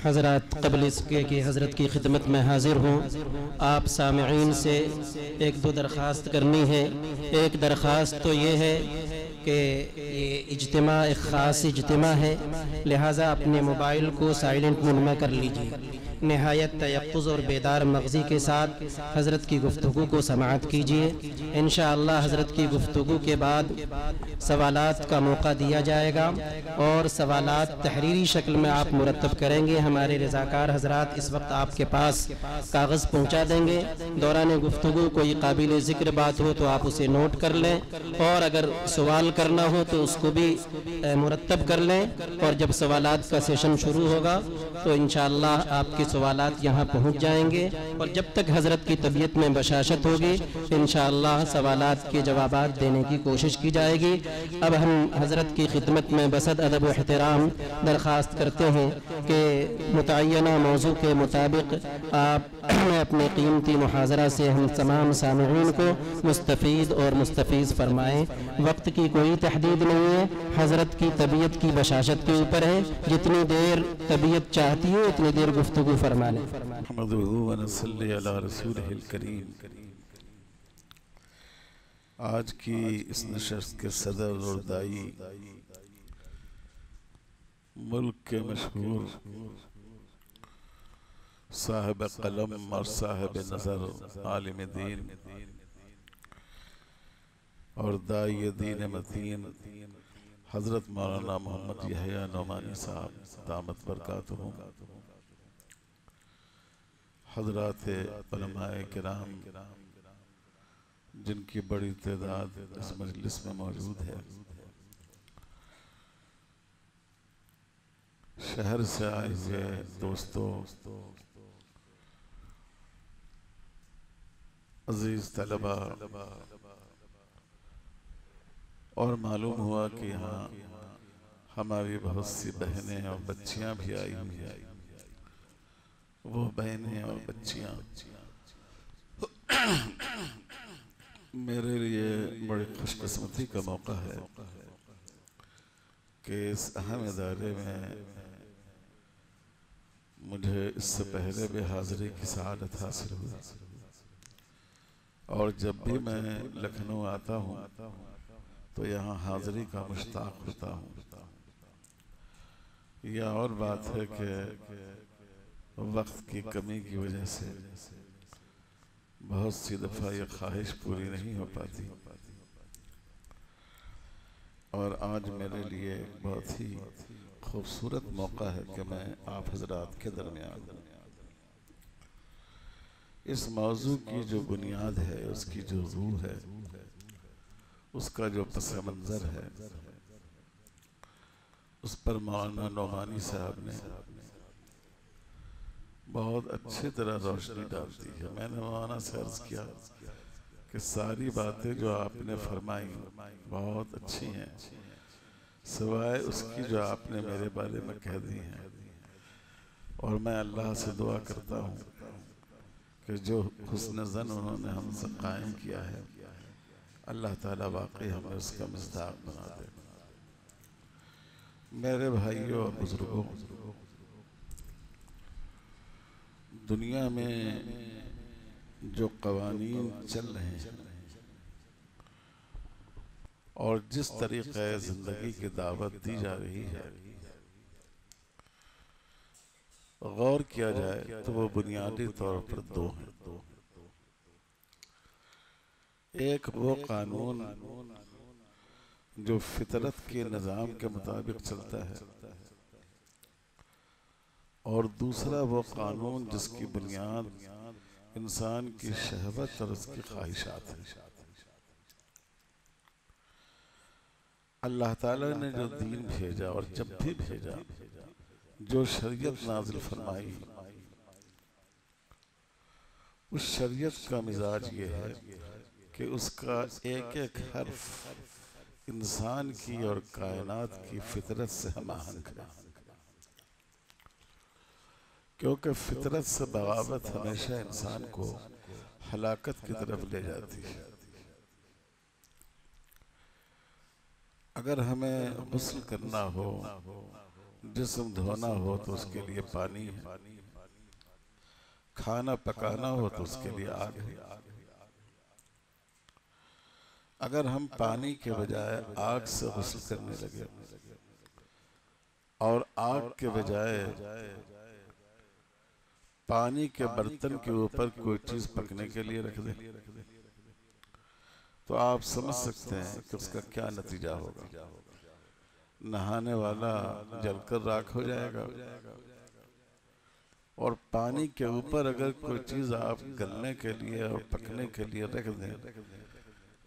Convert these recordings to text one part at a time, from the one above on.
हज़रात क़ब्ल इसके कि हज़रत की खिदमत में हाज़िर हूँ। आप सामईन से एक दो दरख्वास्त करनी है। एक दरख्वास्त तो ये है कि ये इज्तिमा एक ख़ास इज्तिमा है, लिहाजा अपने मोबाइल को साइलेंट मोड में कर लीजिए। नहायत तयक्कुज़ और बेदार मग़ज़ी के साथ हज़रत की गुफ्तगू को समाअत कीजिए। इंशाअल्लाह हज़रत की गुफ्तगू के बाद सवालात का मौका दिया जाएगा और सवालात तहरीरी शक्ल में आप मुरतब करेंगे। हमारे रज़ाकार हज़रात इस वक्त आपके पास कागज़ पहुँचा देंगे। दौरान गुफ्तगू कोई काबिल ज़िक्र बात हो तो आप उसे नोट कर लें, और अगर सवाल करना हो तो उसको भी मुरतब कर लें। और जब सवालात का सेशन शुरू होगा तो इंशाअल्लाह आपके सवालात यहाँ पहुँच जाएंगे, और जब तक हज़रत की तबीयत में बशाशत होगी इंशाअल्लाह सवालात के जवाबात देने की कोशिश की जाएगी। अब हम हज़रत की खिदमत में बसद अदब व एहतराम दरख्वास्त करते हैं कि मुतय्यना मौजू के मुताबिक आप अपने कीमती मुहाज़रा से हम तमाम सामईन को मुस्तफ़ीद और मुस्तफ़ीज़ फरमाएँ। वक्त की कोई तहदीद नहीं है, हज़रत की तबीयत की बशाशत के ऊपर है। जितनी देर तबीयत चाहती है उतनी देर गुफ्तगू फरमा लें। आज की इस नशस्त के सदर और दाई मुल्क के मशहूर साहिब कलम और साहिब नज़र आलिम दीन और दाई दीन मतीन हज़रत मौलाना मोहम्मद यहया नौमानी साहब दामत बरकातुहुम, हज़रात उलमाए किराम जिनकी बड़ी तादाद इस मजलिस में मौजूद है, शहर से आए हुए दोस्तों, अजीज तलबा, और मालूम हुआ कि यहाँ हमारी बहुत सी बहनें और बच्चियां भी आई हुई हैं। वो बहनें और बच्चियां मेरे लिए बड़ी खुशकिस्मती का मौका है कि इस अहम इदारे में मुझे इससे पहले भी हाज़िरी की सआदत हासिल हुई, और जब भी मैं लखनऊ आता हूँ तो यहाँ हाज़िरी का मुश्ताक होता हूँ। यह और बात है कि वक्त की कमी की वजह से बहुत सी दफ़ा ये ख्वाहिश पूरी नहीं हो पाती, और आज मेरे लिए बहुत ही खूबसूरत मौका है कि मैं आप हज़रात के दरमियान हूँ। इस मौजू की जो बुनियाद है, उसकी जो रूह है, उसका जो पस मंज़र है, उस पर मौलाना नौमानी साहब ने बहुत अच्छी तरह रोशनी डालती है। मैंने मौलाना से अर्ज़ किया कि सारी बातें जो आपने फरमाई बहुत अच्छी हैं, सिवाय उसकी जो आपने मेरे बारे में कह दी हैं, और मैं अल्लाह से दुआ करता हूँ कि जो हुस्न ज़न उन्होंने हमसे कायम किया है, अल्लाह ताला वाकई हमें उसका मिस्दाक बना दे। मेरे भाइयों और बुजुर्गों, दुनिया में जो कवानीन चल रहे हैं और जिस तरीक़े ज़िंदगी की दावत दी जा रही है, गौर किया जाए तो वो बुनियादी तौर पर दो हैं। एक वो कानून जो फितरत के निज़ाम के मुताबिक चलता है, और दूसरा वो कानून जिसकी बुनियाद इंसान की शहवत और उसकी ख्वाहिशात है। अल्लाह ताला ने जो दीन भेजा और जब भी भेजा, जो शरीयत नाजिल फरमाई, उस शरीयत का मिजाज ये है कि उसका एक एक हर्फ इंसान की और कायनात की फितरत से हमाहंग है, क्योंकि फितरत से बगावत हमेशा इंसान को हलाकत की तरफ ले जाती है। अगर हमें गुस्ल करना हो जिस्म धोना हो तो उसके लिए पानी है, खाना पकाना हो तो उसके लिए आग है। अगर हम पानी के बजाय आग से गुस्ल करने लगे और आग के बजाय पानी के बर्तन के ऊपर कोई चीज पकने के लिए रख दें, तो आप समझ सकते हैं कि उसका क्या नतीजा होगा। नहाने वाला जलकर राख हो जाएगा, और पानी के ऊपर अगर कोई चीज आप गलने के लिए और पकने के लिए रख दें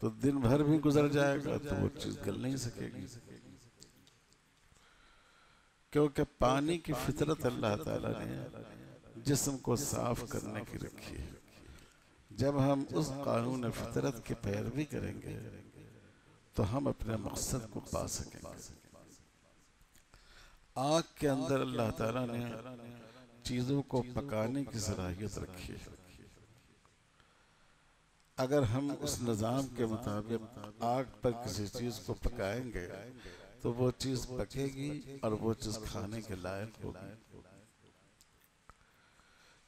तो दिन भर भी गुजर जाएगा तो वो चीज गल नहीं सकेगी, क्योंकि पानी की फितरत अल्लाह ताला ने जिस्म को साफ करने की रखी है। जब हम उस कानून फितरत की पैरवी करेंगे तो हम अपने मकसद को पा सकेंगे। आग के अंदर अल्लाह ताला ने चीजों को पकाने की सलाहियत रखी है। अगर हम उस निज़ाम के मुताबिक आग पर किसी चीज को पकाएंगे तो वो चीज पकेगी और वो चीज खाने के लायक होगी।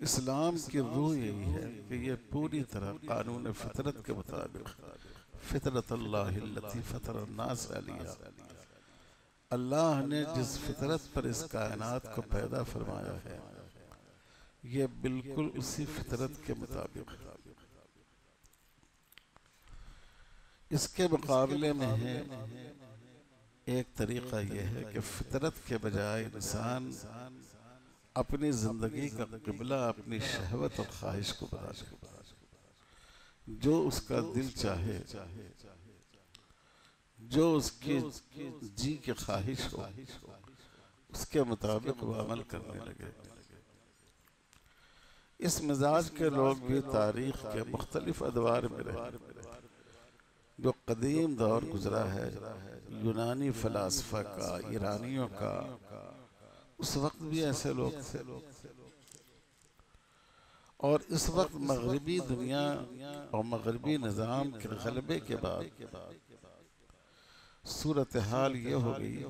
इस्लाम की रूह यही है कि ये पूरी तरह कानून फितरत के मुताबिक, फितरत अल्लाहिल्लती फतर अन्नास अलैहा, अल्लाह ने जिस फितरत पर इस कायनात को पैदा फरमाया है ये बिल्कुल उसी फितरत के मुताबिक है। इसके मुकाबले में है एक तरीका यह है कि फितरत के बजाय इंसान अपनी जिंदगी का किबला अपनी शहवत और ख्वाहिश को बना ले, जो उसका दिल चाहे, जो उसकी जी की ख्वाहिश हो, उसके मुताबिक वो अमल करने लगे। इस मिजाज के लोग भी तारीख के मुख्तलिफ अदवार में रहे। जो कदीम दौर गुजरा है यूनानी फलासफा का, ईरानियों का, उस वक्त भी ऐसे लोग थे। और इस वक्त मगरबी दुनिया और मगरबी निज़ाम के गलबे के बाद सूरत हाल ये हो गई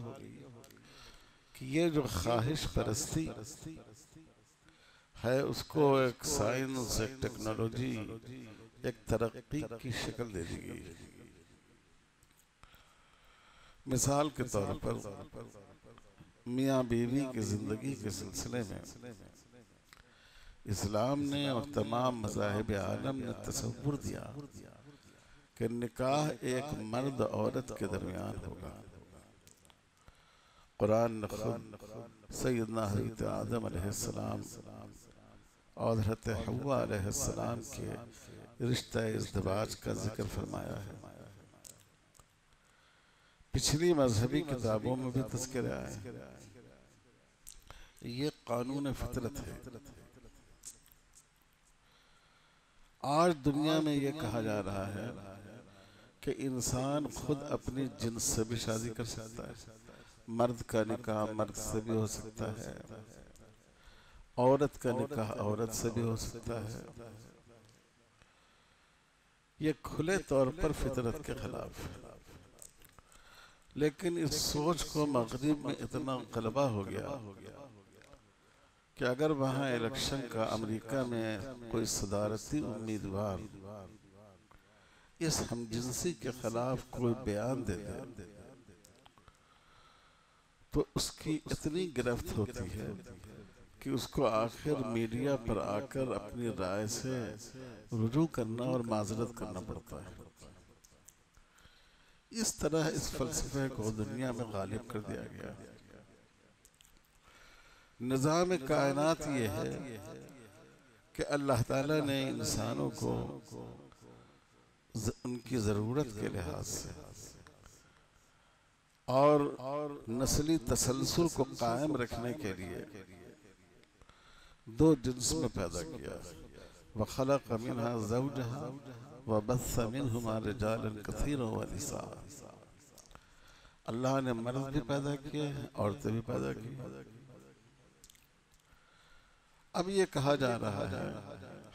कि ये जो ख्वाहिश परस्ती है उसको एक साइंस, एक टेक्नोलॉजी, एक तरक्की की शक्ल दे दी गई। मिसाल के तौर पर मियाँ बीवी की जिंदगी के सिलसिले में इस्लाम ने और तमाम मज़ाहिब आलम ने तसव्वुर दिया कि निकाह एक मर्द औरत के दरमियान होगा। कुरान ने खुद सैयदना हज़रत आदम अलैहिस्सलाम और हज़रत हव्वा अलैहिस्सलाम के रिश्ता इज़्दिवाज का जिक्र फरमाया है। पिछली मजहबी किताबों में भी तज़किरा है। ये कानून फितरत है। आज दुनिया में ये कहा जा रहा है कि इंसान खुद अपनी जिन्स से भी शादी कर सकता है। मर्द का निकाह मर्द से भी हो सकता है, औरत का निकाह औरत से भी हो सकता है। ये खुले तौर पर फितरत के खिलाफ है। लेकिन इस सोच को मगरिब में इतना गलबा हो गया कि अगर वहाँ इलेक्शन का अमेरिका में कोई सदारती उम्मीदवार इस हमजिनसी के खिलाफ कोई बयान दे दे तो उसकी इतनी गिरफ्त होती है कि उसको आखिर मीडिया पर आकर अपनी राय से रुजू करना और माजरत करना पड़ता है। इस तरह इस फलसफे को दुनिया में गालिब कर दिया गया। निज़ाम कायनात ये है कि अल्लाह ताला ने इंसानों को उनकी ज़रूरत के लिहाज से और नस्ली तसलसल को कायम रखने के लिए दो जिन्स में पैदा किया। वखलक़ मिन्हा ज़ौजहा वबस्स मिन्हुमा रिजालन कसीरन व निसा। अल्लाह ने मर्द भी पैदा किए, औरतें भी पैदा की। अब ये कहा जा रहा है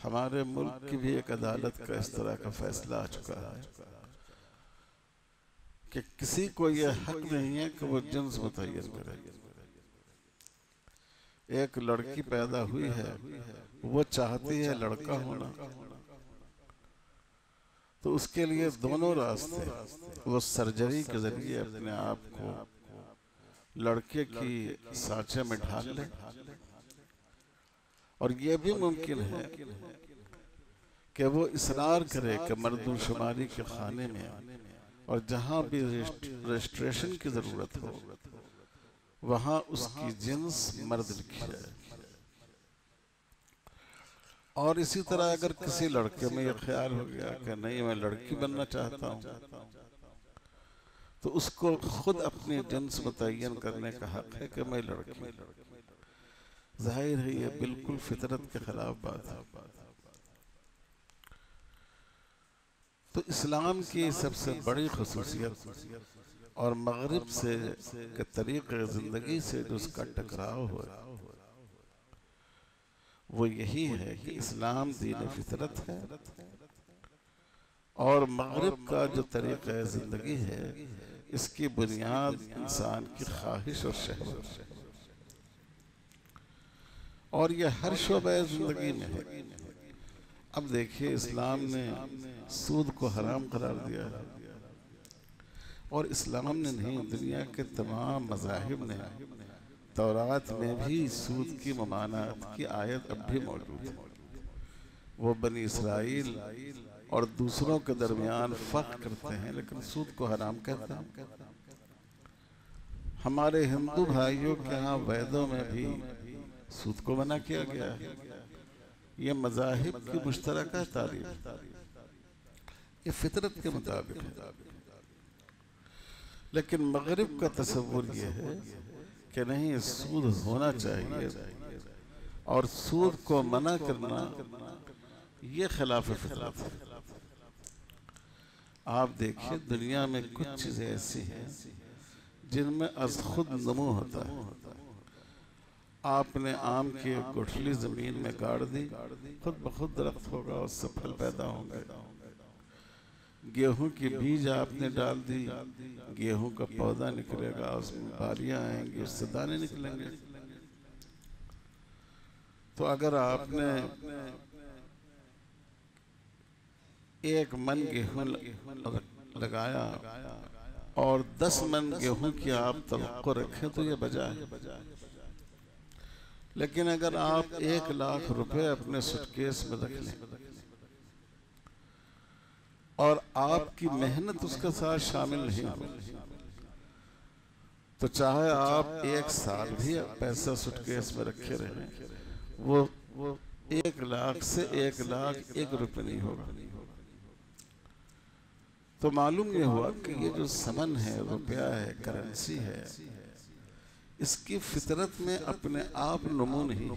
हमारे मुल्क की भी एक अदालत का इस तरह का फैसला आ चुका है कि किसी को यह हक नहीं है कि वो जिन्स मुतय्यन करे। एक लड़की पैदा हुई है, वो चाहती है लड़का होना, तो उसके लिए दोनों रास्ते, वो सर्जरी के जरिए अपने आप को लड़के की सांचे में ढाल ले, और ये भी मुमकिन है कि वो इसरार करे कि मर्दमशुमारी के खाने में और जहां भी रजिस्ट्रेशन की जरूरत हो वहां उसकी जिन्स मर्द लिखी जाए। और इसी तरह अगर किसी लड़के में यह ख्याल हो गया कि नहीं मैं लड़की बनना चाहता हूं, तो उसको खुद अपनी जिन्स मुतय्यन करने का हक है कि मैं लड़की। जाहिर है ये बिल्कुल फितरत के खिलाफ बात है। तो इस्लाम की सबसे बड़ी खुसूसियत और मगरिब से के तरीक़े ज़िंदगी से जो उसका टकराव हो वो यही है कि इस्लाम दीन फितरत है और मगरिब का जो तरीक़ा ज़िंदगी है इसकी बुनियाद इंसान की ख्वाहिश और शहवत है, और ये हर शोबे ज़िंदगी में है। अब देखिए इस्लाम ने सूद को हराम करार दिया है, और इस्लाम ने नहीं दुनिया के तमाम मज़ाहिब ने, तौरात में भी सूद की ममानात की आयत अब भी मौजूद है। वो बनी इसराइल और दूसरों के दरमियान फ़र्क करते हैं लेकिन सूद को हराम कहते हैं। हमारे हिंदू भाइयों के यहाँ वेदों में भी सूद को मना किया गया है। ये मज़ाहिब की मुश्तरका तारीफ, ये फितरत के मुताबिक है। लेकिन मगरिब का तसव्वुर ये है कि नहीं सूद होना चाहिए, और सूद को मना करना ये खिलाफ फितरत है। आप देखिए दुनिया में कुछ चीज़ें ऐसी हैं जिनमें अज़ खुद नमो होता है। आपने आम की गुठली जमीन में गाड़ दी, खुद ब खुद दरख्त होगा, उससे फल पैदा होंगे। गेहूं की बीज आपने डाल दी, गेहूं का पौधा निकलेगा, उसमें बारियां आएंगी, उससे दाने निकलेंगे। तो अगर आपने 1 मन गेहूं लगाया और 10 मन गेहूं की आप तवक्को रखें तो ये बजा है। लेकिन अगर आप 1 लाख रुपए अपने सूटकेस में रख लें और आपकी मेहनत उसके साथ शामिल नहीं हो, तो चाहे आप 1 साल भी पैसा सूटकेस में रखे रहें, वो 1 लाख से 1 लाख 1 रुपये नहीं होगा। तो मालूम ये हुआ कि ये जो समन है, रुपया है, करेंसी है, इसकी फितरत में अपने आप नमू नहीं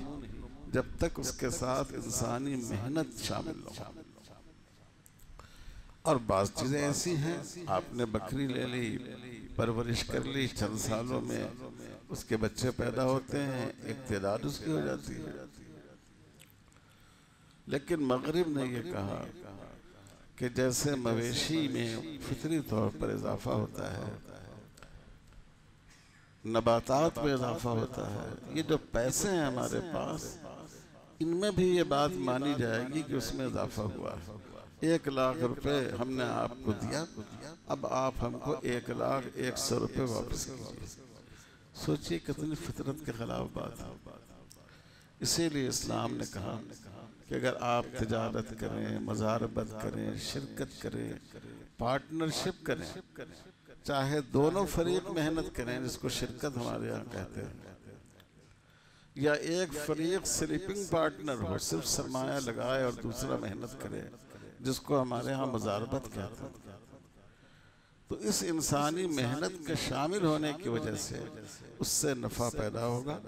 जब तक उसके साथ इंसानी मेहनत शामिल हो। और बाज़ चीज़ें ऐसी हैं, आपने बकरी ले ली, परवरिश कर ली, चंद सालों में उसके बच्चे पैदा होते हैं, एक तादाद उसकी हो जाती है। लेकिन मगरिब ने ये कहा कि जैसे मवेशी में फितरी तौर पर इजाफा होता है, नबातात में इजाफा होता है, ये जो पैसे हैं हमारे पास, इनमें भी ये बात मानी जाएगी कि उसमें इजाफा हुआ है। 1 लाख रुपए हमने आपको दिया, अब आप हमको 1,01,00,000 रुपये वापस कीजिए। सोचिए कितनी फितरत के खिलाफ बात है। इसीलिए इस्लाम ने कहा कि अगर आप तिजारत करें, मज़ारबत करें, शिरकत करें, पार्टनरशिप करें, चाहे दोनों फरीक मेहनत करें, जिसको शिरकत हमारे यहाँ कहते हैं, या एक फरीक स्लीपिंग पार्टनर हो, सिर्फ सरमाया लगाए और दूसरा मेहनत करे, जिसको हमारे यहाँ मज़ारबत कहते हैं, तो इस इंसानी मेहनत के शामिल होने की वजह से उससे नफ़ा पैदा होगा।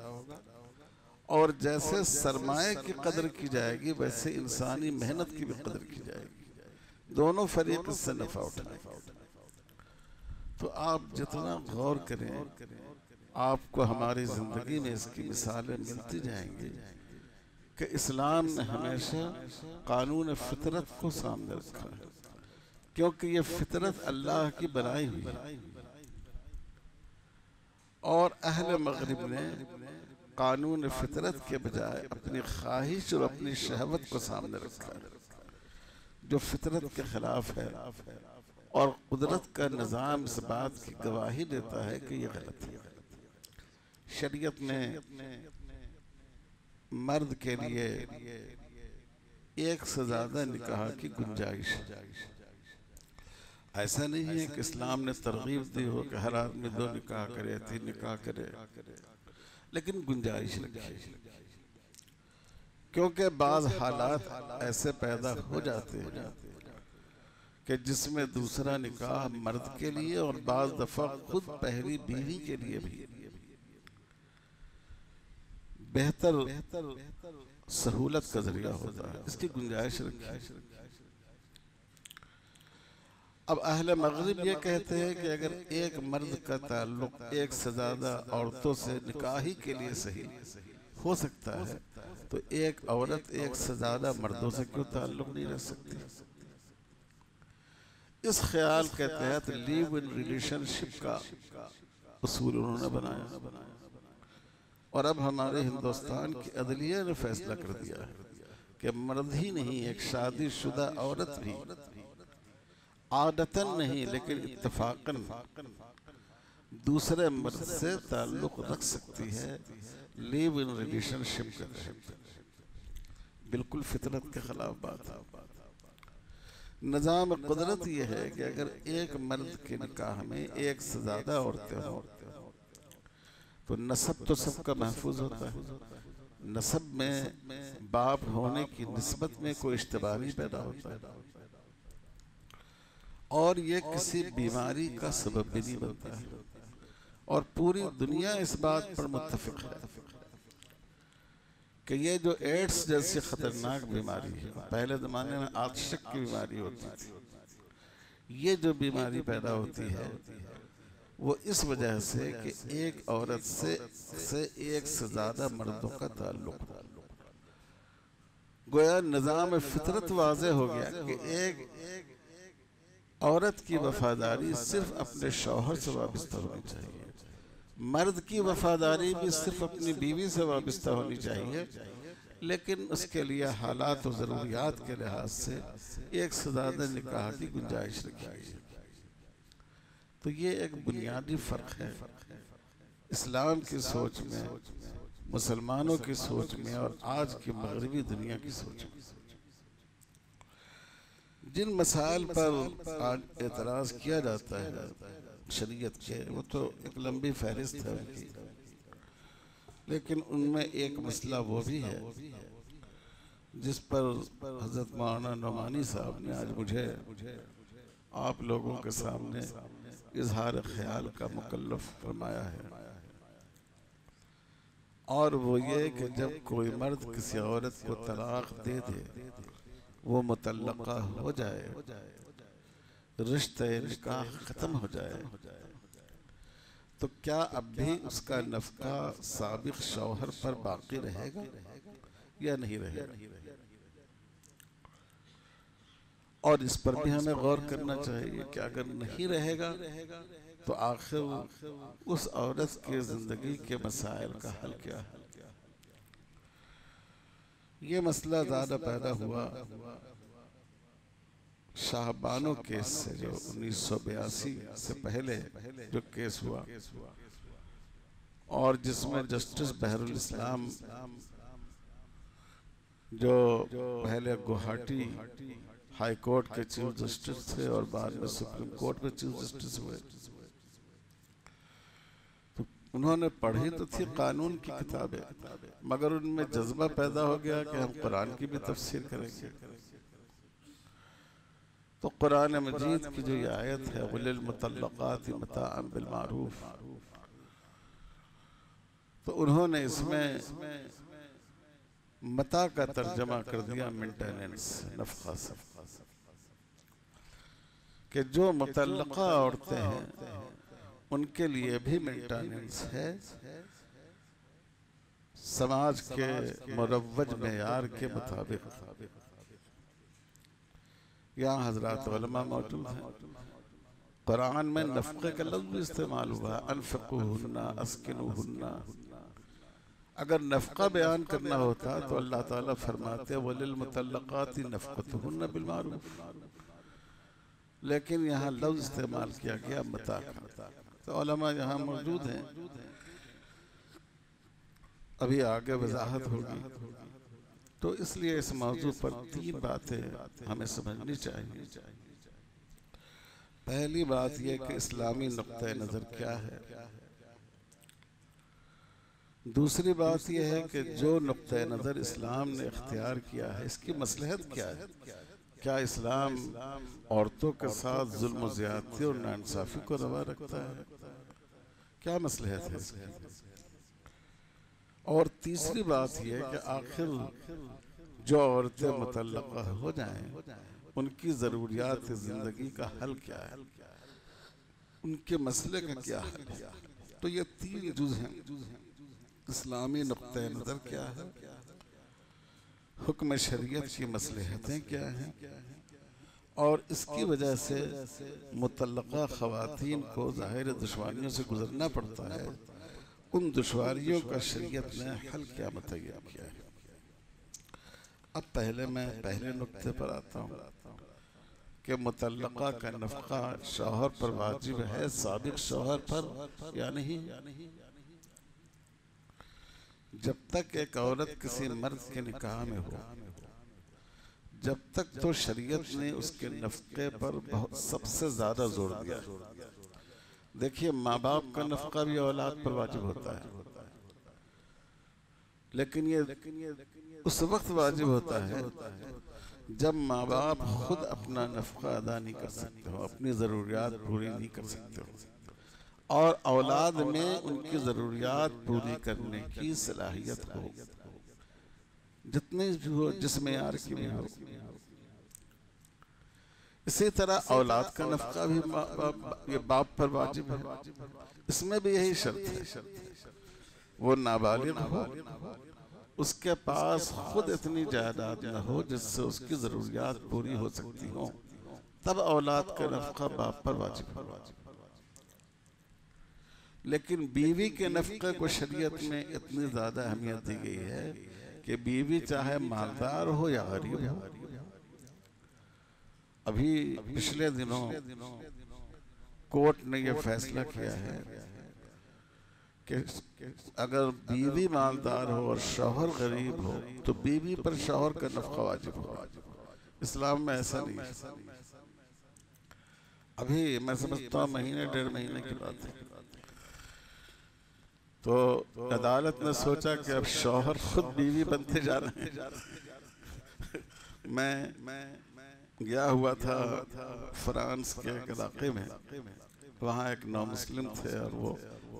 और जैसे सरमाए की कदर की जाएगी वैसे इंसानी मेहनत की भी कदर की जाएगी। दोनों फरीक इससे नफ़ा उठाएंगे। तो आप जितना गौर करें, आपको हमारी ज़िंदगी में इसकी मिसालें मिलती जाएंगी कि इस्लाम ने हमेशा कानून फितरत को सामने रखा है, क्योंकि ये फितरत अल्लाह की बनाई हुई है। और अहले मगरिब ने कानून फितरत के बजाय अपनी ख्वाहिश और अपनी शहवत को सामने रखा है, जो फितरत के खिलाफ है। और कुदरत का निज़ाम इस बात की गवाही देता है कि यह गलत है। शरीयत में मर्द के लिए एक से ज्यादा निकाह की गुंजाइश है। ऐसा नहीं है कि इस्लाम ने तरगीब दी हो कि हर आदमी 2 निकाह करे, 3 निकाह करे, लेकिन गुंजाइश रखी, क्योंकि बाज़ हालात ऐसे पैदा हो जाते हैं कि जिसमें दूसरा निकाह मर्द के लिए और बाज़ दफा खुद पहली बीवी के लिए भी बेहतर सहूलत का जरिया होता है। इसकी गुंजाइश रखी। अब अहले मगरिब ये कहते हैं कि अगर एक मर्द का ताल्लुक एक से ज्यादा औरतों से निकाही के लिए सही हो सकता है, तो एक औरत एक से ज्यादा मर्दों से क्यों ताल्लुक नहीं रख सकती? इस ख्याल के तहत लिव इन रिलेशनशिप का उसूल उन्होंने बनाया। और अब हमारे हिंदुस्तान की अदलिया ने फैसला कर दिया है कि मर्द ही नहीं, एक शादीशुदा औरत भी आदतन नहीं लेकिन इत्तफाकन दूसरे मर्द से ताल्लुक रख सकती है लिव इन रिलेशनशिप के तहत। बिल्कुल फितरत के खिलाफ बात है। निज़ाम कुदरत यह है कि अगर एक मर्द के निकाह में एक से ज्यादा औरतें हों तो नसब तो सबका महफूज होता है। नसब में बाप होने की निस्बत में कोई इश्तिबाह नहीं पैदा होता है, और ये किसी बीमारी का सबब भी नहीं बनता है। और पूरी दुनिया इस बात पर मुत्तफिक है कि ये जो एड्स जैसी खतरनाक बीमारी है, पहले जमाने में आतशक की बीमारी होती थी, ये जो बीमारी पैदा होती है वो इस वजह से कि एक औरत से एक से ज्यादा मर्दों का ताल्लुक। गोया निज़ाम फितरत वाज़े हो गया कि एक औरत की वफादारी सिर्फ अपने शौहर से वाबस्ता होनी चाहिए, मर्द की वफादारी भी सिर्फ अपनी बीवी से वाबस्ता होनी चाहिए, लेकिन उसके लिए हालात और ज़रूरियात के लिहाज से एक से ज़्यादा निकाह की गुंजाइश रखी गई है। तो ये एक बुनियादी फ़र्क है इस्लाम की सोच में, मुसलमानों की सोच में और आज की मगरबी दुनिया की सोच में। जिन मसाइल पर आज एतराज़ किया जाता है शरीयत के, वो तो एक लंबी फहरिस्त है उनकी, लेकिन उनमें एक मसला वो भी है जिस पर हज़रत मौलाना नौमानी साहब ने आज मुझे आप लोगों के सामने इजहार ख्याल का मुकल्लफ फरमाया है। और वो ये कि जब कोई मर्द किसी औरत को तलाक दे दे, वो मुतल्लका हो जाए, रिश्ते निकाह खत्म हो जाए, तो क्या अब भी उसका नफका साबिक शौहर पर बाकी रहेगा या नहीं रहेगा? और इस पर भी हमें गौर करना चाहिए कि अगर नहीं रहेगा तो आखिर उस औरत के जिंदगी के मसाइल का हल क्या है? ये मसला ज़्यादा पैदा हुआ शाहबानो केस से, जो 1982 से पहले जो केस हुआ और जिसमें जस्टिस बहरुल इस्लाम जो पहले गुवाहाटी हाई कोर्ट के चीफ जस्टिस थे और बाद में सुप्रीम कोर्ट में चीफ जस्टिस हुए, तो उन्होंने पढ़ी तो थी कानून की किताबें, मगर उनमें जज्बा पैदा हो गया कि हम कुरान की भी तफसीर करेंगे। तो कुरान मजीद की जो ये आयत है वलिल मुतल्लक़ाति मताअन बिल मारूफ, तो उन्होंने इसमें मता का तर्जमा कर दिया मेंटेनेंस, नफका से, कि जो मुतल्लका औरतें हैं उनके लिए भी मेंटेनेंस है समाज के मुरव्वज मेयार के मुताबिक। यहाँ हजरात उलमा मौजूद हैं। कुरान में नफक़े का लफ्ज़ इस्तेमाल हुआ, अनफ़िक़ूहुन्ना अस्किनूहुन्ना, अगर नफ़क़ा बयान करना होता तो अल्लाह ताला फरमाते वलिल मुतल्लक़ाति नफ़क़तुहुन्ना बिल मारूफ़, लेकिन यहाँ लफ्ज़ इस्तेमाल किया गया मता का। तो उलमा यहाँ मौजूद हैं, अभी आगे वजाहत होगी। तो इसलिए इस मौजू पर 3 बातें हमें समझनी चाहिए। पहली बात यह कि इस्लामी नुक्ता नज़र क्या है। दूसरी बात यह है कि जो नुक्ता नज़र इस्लाम ने इख्तियार किया है इसकी मसलहत क्या है। क्या इस्लाम औरतों के साथ जुल्म ज़्यादती और नाइंसाफ़ी को रवा रखता है? क्या मसलहत है इसकी? और तीसरी बात यह कि आखिर जो औरतें मुतल्लक़ा हो जाएं उनकी ज़रूरियात ज़िंदगी का हल क्या है, उनके मसले का क्या हल है। तो ये 3 जुज़ हैं। इस्लामी नुक्ता नज़र क्या है, हुक्म शरीयत की मसलहतें क्या हैं, और इसकी वजह से मुतल्लक़ा ख़वातीन को ज़ाहिर दुश्वारियों से गुज़रना पड़ता है। उन दुश्वारियों का शरीयत ने हल क्या मुतय्यन किया है। अब पहले मैं पहले नुक्ते पर आता हूँ कि मुतल्लक़ा का नफ़क़ा शौहर पर वाजिब है, साबिक़ शौहर पर या नहीं। जब तक एक औरत किसी मर्द के निकाह में हो, जब तक तो शरीयत ने उसके नफ़क़े पर बहुत सबसे ज़्यादा जोर दिया। देखिए, माँ बाप का नफ़क़ा भी औलाद पर वाजिब होता है, लेकिन ये उस वक्त वाजिब होता है जब माँ बाप खुद अपना नफ़क़ा अदा नहीं कर सकते हो, अपनी ज़रूरियात पूरी नहीं कर सकते हो, और औलाद में उनकी ज़रूरियात पूरी करने की सलाहियत हो, जितनी भी हो, जिस मेयार की भी हो। इसी तरह औलाद का नफ़क़ा भी ये बाप पर वाजिब है। इसमें भी यही शर्त है, वो नाबालिग हो, उसके पास खुद इतनी जायदाद न हो जिससे उसकी ज़रूरियात पूरी हो सकती हो, तब औलाद का नफ़क़ा बाप पर वाजिब हो। लेकिन बीवी के नफ़क़े को शरीयत में इतनी ज़्यादा अहमियत दी गई है कि बीवी चाहे मालदार हो या गरीब हो। अभी पिछले दिनों कोर्ट ने यह फैसला किया है कि अगर बीवी मालदार हो और शौहर गरीब हो तो बीवी पर शौहर का नफ़क़ा वाजिब हो। इस्लाम में ऐसा नहीं है। अभी मैं समझता हूँ महीने 1.5 महीने की बात है, तो अदालत ने सोचा कि अब शौहर खुद बीवी बनते जा रहे हैं। मैं गया हुआ था फ्रांस के एक इलाके में, वहाँ एक नौ मुस्लिम थे और वो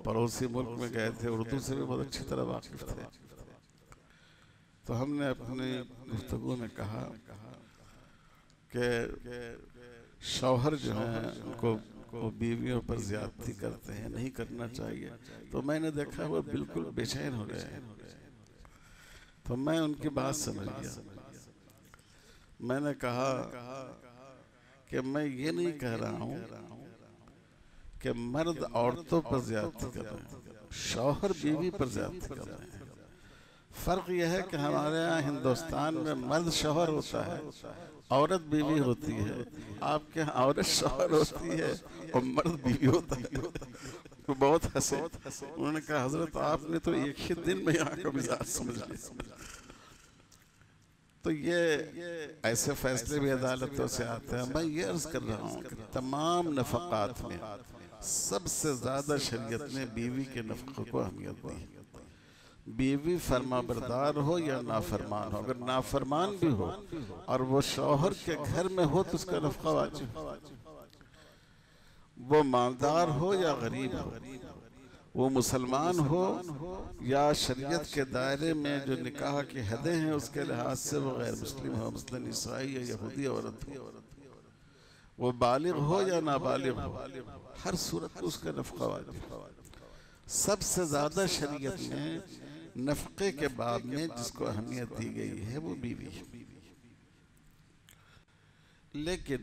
पड़ोसी मुल्क में गए थे, उर्दू से भी बहुत अच्छी तरह वाकिफ थे। तो हमने अपनी गुफ्तगू में कहा कि शौहर जो हैं उनको वो बीवियों पर ज़्यादती करते हैं, नहीं करना चाहिए। तो मैंने देखा वो बिल्कुल बेचैन हो रहे हैं। तो मैं उनकी बात समझ गया। मैंने कहा कि मैं ये नहीं कह रहा हूँ कि मर्द औरतों पर ज़्यादती कर रहे हैं, शौहर बीवी पर ज़्यादती कर रहे हैं। फ़र्क यह है कि हमारे यहाँ हिंदुस्तान में मर्द शौहर होता है, औरत बीवी होती है। आपके यहाँ औरत शौहर होती है और मर्द बीवी होता है। तो बहुत हंसे। उन्होंने कहा हजरत आपने तो एक ही दिन में यहाँ का मिजाज समझ लिया। तो ये ऐसे फैसले भी अदालतों से आते हैं। मैं ये अर्ज कर रहा हूँ कि तमाम नफ़क़ात में सबसे ज़्यादा शरीयत ने बीवी के नफ़क़े को अहमियत दी है। बीवी फरमाबरदार हो या नाफरमान हो, अगर नाफरमान भी हो और वो शौहर के घर में हो तो उसका नफ़क़ा वाजिब। वो मालदार हो या गरीब हो, वो मुसलमान हो या शरीयत के दायरे में जो निकाह की हदें हैं उसके लिहाज से वो गैर मुस्लिम हो, मसलन ईसाई या यहूदी औरत हो, वो बालिग हो या नाबालिग हो, हर सूरत में उसका नफ़क़ा वाजिब। सबसे ज़्यादा शरीयत में नफ़क़े के बाद में जिसको अहमियत दी गई है वो बीवी है। लेकिन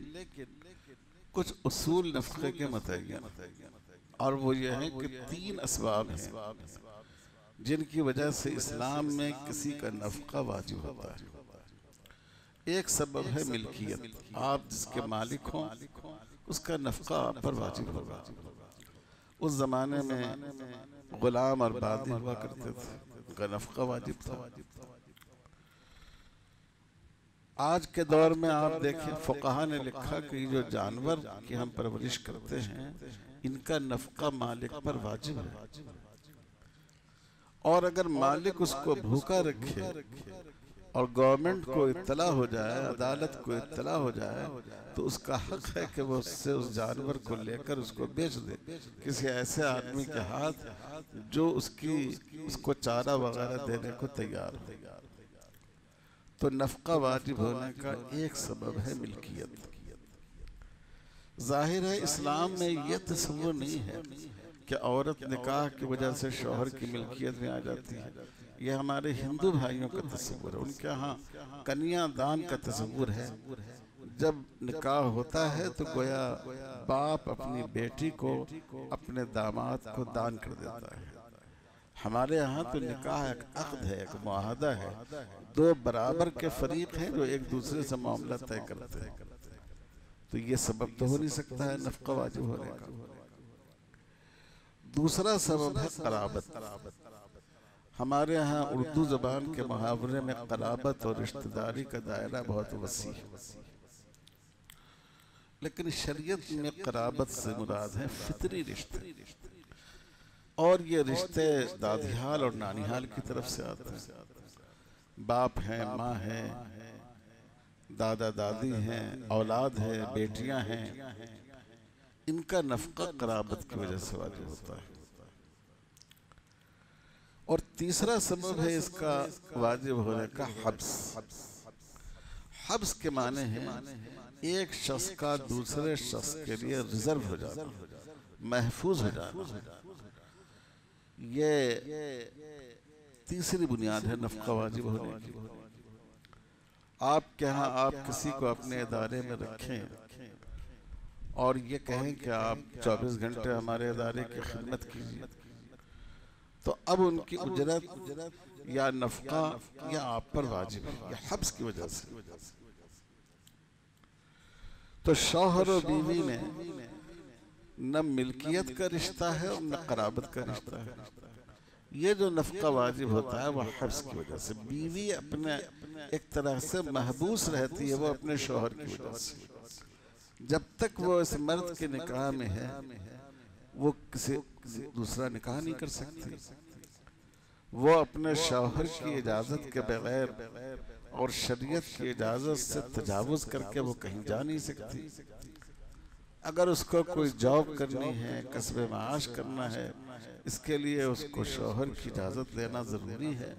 कुछ उसूल नफ़क़े के मुतय्यन, और वो ये है कि 3 असबाब हैं जिनकी वजह से इस्लाम में किसी का नफका वाजिब होता है। एक सबब है मिल्कियत, आप जिसके मालिक हों उसका नफका आप पर वाजिब होगा। उस जमाने में गुलाम और बादी हुआ करते थे, उनका नफका वाजिब था। आज के दौर में आप देखें, फुक़हा ने लिखा कि जो जानवर की हम परवरिश करते हैं इनका नफका मालिक पर वाजिब है, और अगर मालिक उसको भूखा रखे और गवर्नमेंट को इत्तला हो जाए, अदालत को इत्तला हो जाए, तो उसका हक है कि वो उससे उस जानवर को लेकर उसको बेच दे किसी ऐसे आदमी के हाथ जो उसको चारा वगैरह देने को तैयार हो। तो नफका वाजिब होने का एक सबब है मिल्कियत। जाहिर है इस्लाम में यह तस्व्वुर नहीं है कि औरत निकाह की वजह से शौहर की मिल्कियत में आ जाती है। यह हमारे हिंदू भाइयों का तस्व्वुर है। उनके यहाँ कन्यादान का तस्व्वुर है। जब निकाह होता है तो गोया बाप अपनी बेटी को अपने दामाद को दान कर देता है। हमारे यहाँ तो निकाह एक अक़्द है, एक मुआहदा है, दो बराबर के फरीक हैं जो एक दूसरे से मामला तय करते हैं। तो ये सबब तो हो नहीं सकता है नफका वाजिब होने का। दूसरा सबब है क़राबत। हमारे यहाँ उर्दू ज़बान के मुहावरे में क़राबत और रिश्तेदारी का दायरा बहुत वसी है, लेकिन शरीयत में क़राबत से मुराद है फितरी रिश्ते, और ये रिश्ते दादिहाल और नानिहाल की तरफ से आते हैं। बाप हैं, माँ हैं, दादा दादी हैं, औलाद है, बेटियां हैं, इनका नफका क़राबत की वजह से वाजिब होता है। और तीसरा सबब है इसका वाजिब होने का हब्स। हब्स के माने हैं एक शख्स का दूसरे शख्स के लिए रिजर्व हो जाना, महफूज हो जाना। ये तीसरी बुनियाद है नफका वाजिब होने की। आपके यहाँ आप किसी को अपने इदारे में रखें और ये कहें कि आप 24 घंटे हमारे इदारे की खिदमत कीजिए, तो अब उनकी उजरत या नफका या आप पर वाजिब है, या हब्स की वजह से। तो शौहर और बीवी में न मिल्कियत का रिश्ता है और न क़राबत का रिश्ता है। ये जो नफका वाजिब होता है वह हब्स की वजह से। बीवी अपने एक तरह से महबूस रहती है वो अपने शौहर की वजह से। जब तक वो इस मर्द के निकाह में है वो किसी दूसरा निकाह नहीं कर सकती। वो अपने शौहर की इजाज़त के बगैर और शरीयत की इजाज़त से तजावुज़ करके वो कहीं जा नहीं सकती। अगर उसको कोई जॉब करनी है, कसबे माश करना है, इसके लिए उसको शौहर की इजाज़त लेना ज़रूरी है।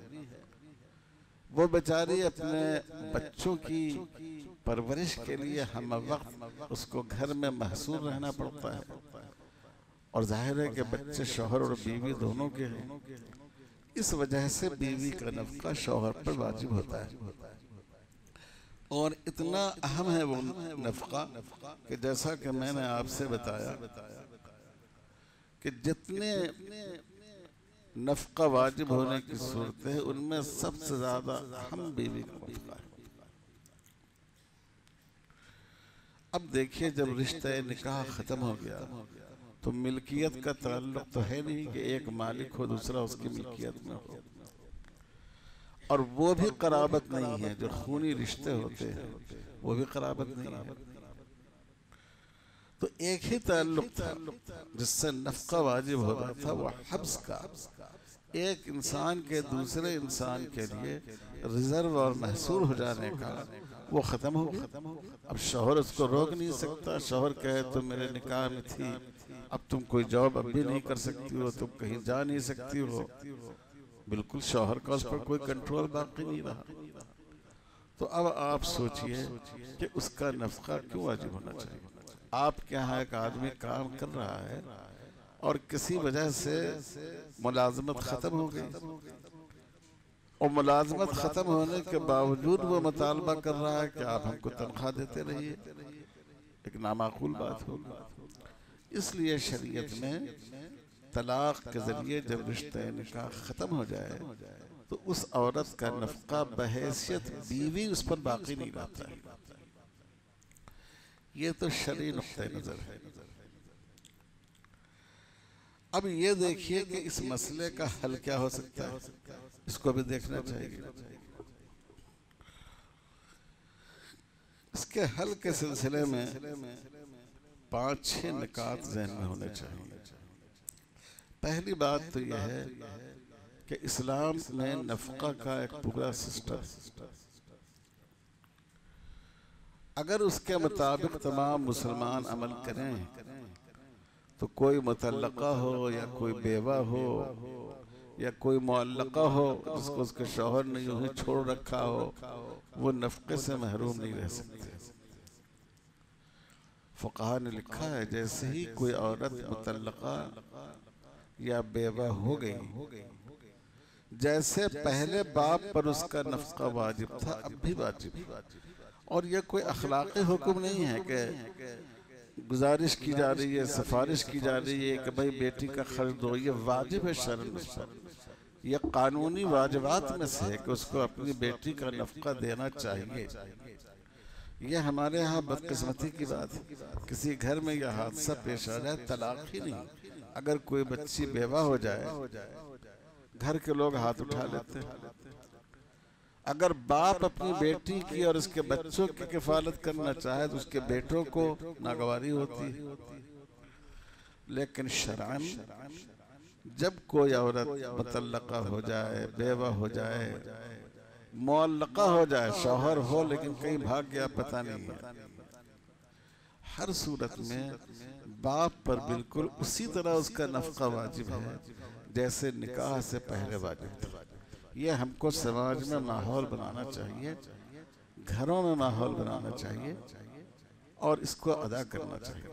वो बेचारी अपने बच्चों की परवरिश के लिए हम वक्त उसको घर में महसूर रहना पड़ता है, और जाहिर है कि बच्चे शौहर और बीवी दोनों के हैं। इस वजह से बीवी का नफका शौहर पर वाजिब होता है। और इतना अहम है वो नफका कि जैसा कि मैंने आपसे बताया कि जितने नफका वाजिब होने की सूरतें हैं उनमें सबसे ज्यादा अहम बीवी का नफका है। अब देखिए, जब रिश्ते निकाह खत्म हो गया तो मिल्कियत का ताल्लुक तो है नहीं कि एक मालिक हो दूसरा उसकी मिल्कियत में हो, और वो भी क़राबत नहीं है। जो खूनी रिश्ते होते हैं वो भी क़राबत नहीं है। तो एक ही ताल्लुक था जिससे नफका वाजिब होता था, वो हब्स का। एक इंसान के दूसरे इंसान के लिए रिजर्व और महसूर हो जाने का वो ख़त्म हो गया। अब शौहर उसको रोक नहीं सकता। शौहर कहे तो मेरे निकाह में थी, अब तुम कोई जॉब अब भी नहीं कर सकती हो, तुम कहीं जा नहीं सकती हो। बिल्कुल शौहर का उस पर कोई कंट्रोल बाकी नहीं रहा। तो अब आप सोचिए कि उसका नफका क्यों वाजिब होना चाहिए। आपके यहाँ एक आदमी काम कर रहा है और किसी वजह से मुलाजमत ख़त्म हो गई, और मुलाजमत ख़त्म होने के बावजूद वो मुतालबा कर रहा है कि आप हमको तनख्वाह देते रहिए। एक नामाकूल बात होगी। इसलिए शरीयत में तलाक के जरिए जब रिश्ते निकाह खत्म हो जाए तो उस औरत का नफका बहैसियत बीवी उस पर बाकी नहीं रहता है। ये तो शरई नुक्ते नजर है। अब ये देखिए कि इस मसले का हल क्या हो सकता है, इसको भी देखना चाहिए। इसके हल के सिलसिले में 5-6 निकात ज़हन में होने चाहिए। पहली बात तो यह है कि इस्लाम में नफका का एक पूरा सिस्टम, अगर उसके मुताबिक तमाम मुसलमान अमल करें तो कोई मुतल्लका हो या कोई बेवा हो या कोई मुअल्लका हो जिसको उसके शौहर ने यूं ही छोड़ रखा हो, वो नफके से महरूम नहीं रह सकते। फुक़हा ने लिखा है जैसे ही कोई औरत मुतल्लका या बेवा हो गई, जैसे पहले बाप पर उसका नफका वाजिब था अब भी वाजिब। और यह कोई अखलाक़ी हुक्म नहीं है कि गुजारिश की जा रही है, सिफारिश की जा रही है कि भाई बेटी का खर्च दो, ये वाजिब है शरअन पर। यह कानूनी वाजिबात में से है कि उसको अपनी बेटी का नफका देना चाहिए। यह हमारे यहाँ बदकिस्मती की बात है, किसी घर में यह हादसा पेश आ जाए, तलाक ही नहीं, अगर कोई बच्ची बेवा हो जाए घर के लोग हाथ उठा लेते हैं। अगर बाप अपनी बेटी की और उसके बच्चों की किफालत करना चाहे तो उसके बेटों को नागवारी होती है। लेकिन शरअन जब कोई औरत मुतल्लका हो जाए, बेवा हो जाए, मुअल्लका हो जाए, शौहर हो लेकिन कहीं भाग गया पता नहीं है, हर सूरत में बाप पर बिल्कुल उसी तरह उसका नफका वाजिब है जैसे निकाह से पहले वाजिब था। ये हमको समाज में माहौल बनाना चाहिए, घरों में माहौल बनाना चाहिए और इसको अदा करना चाहिए।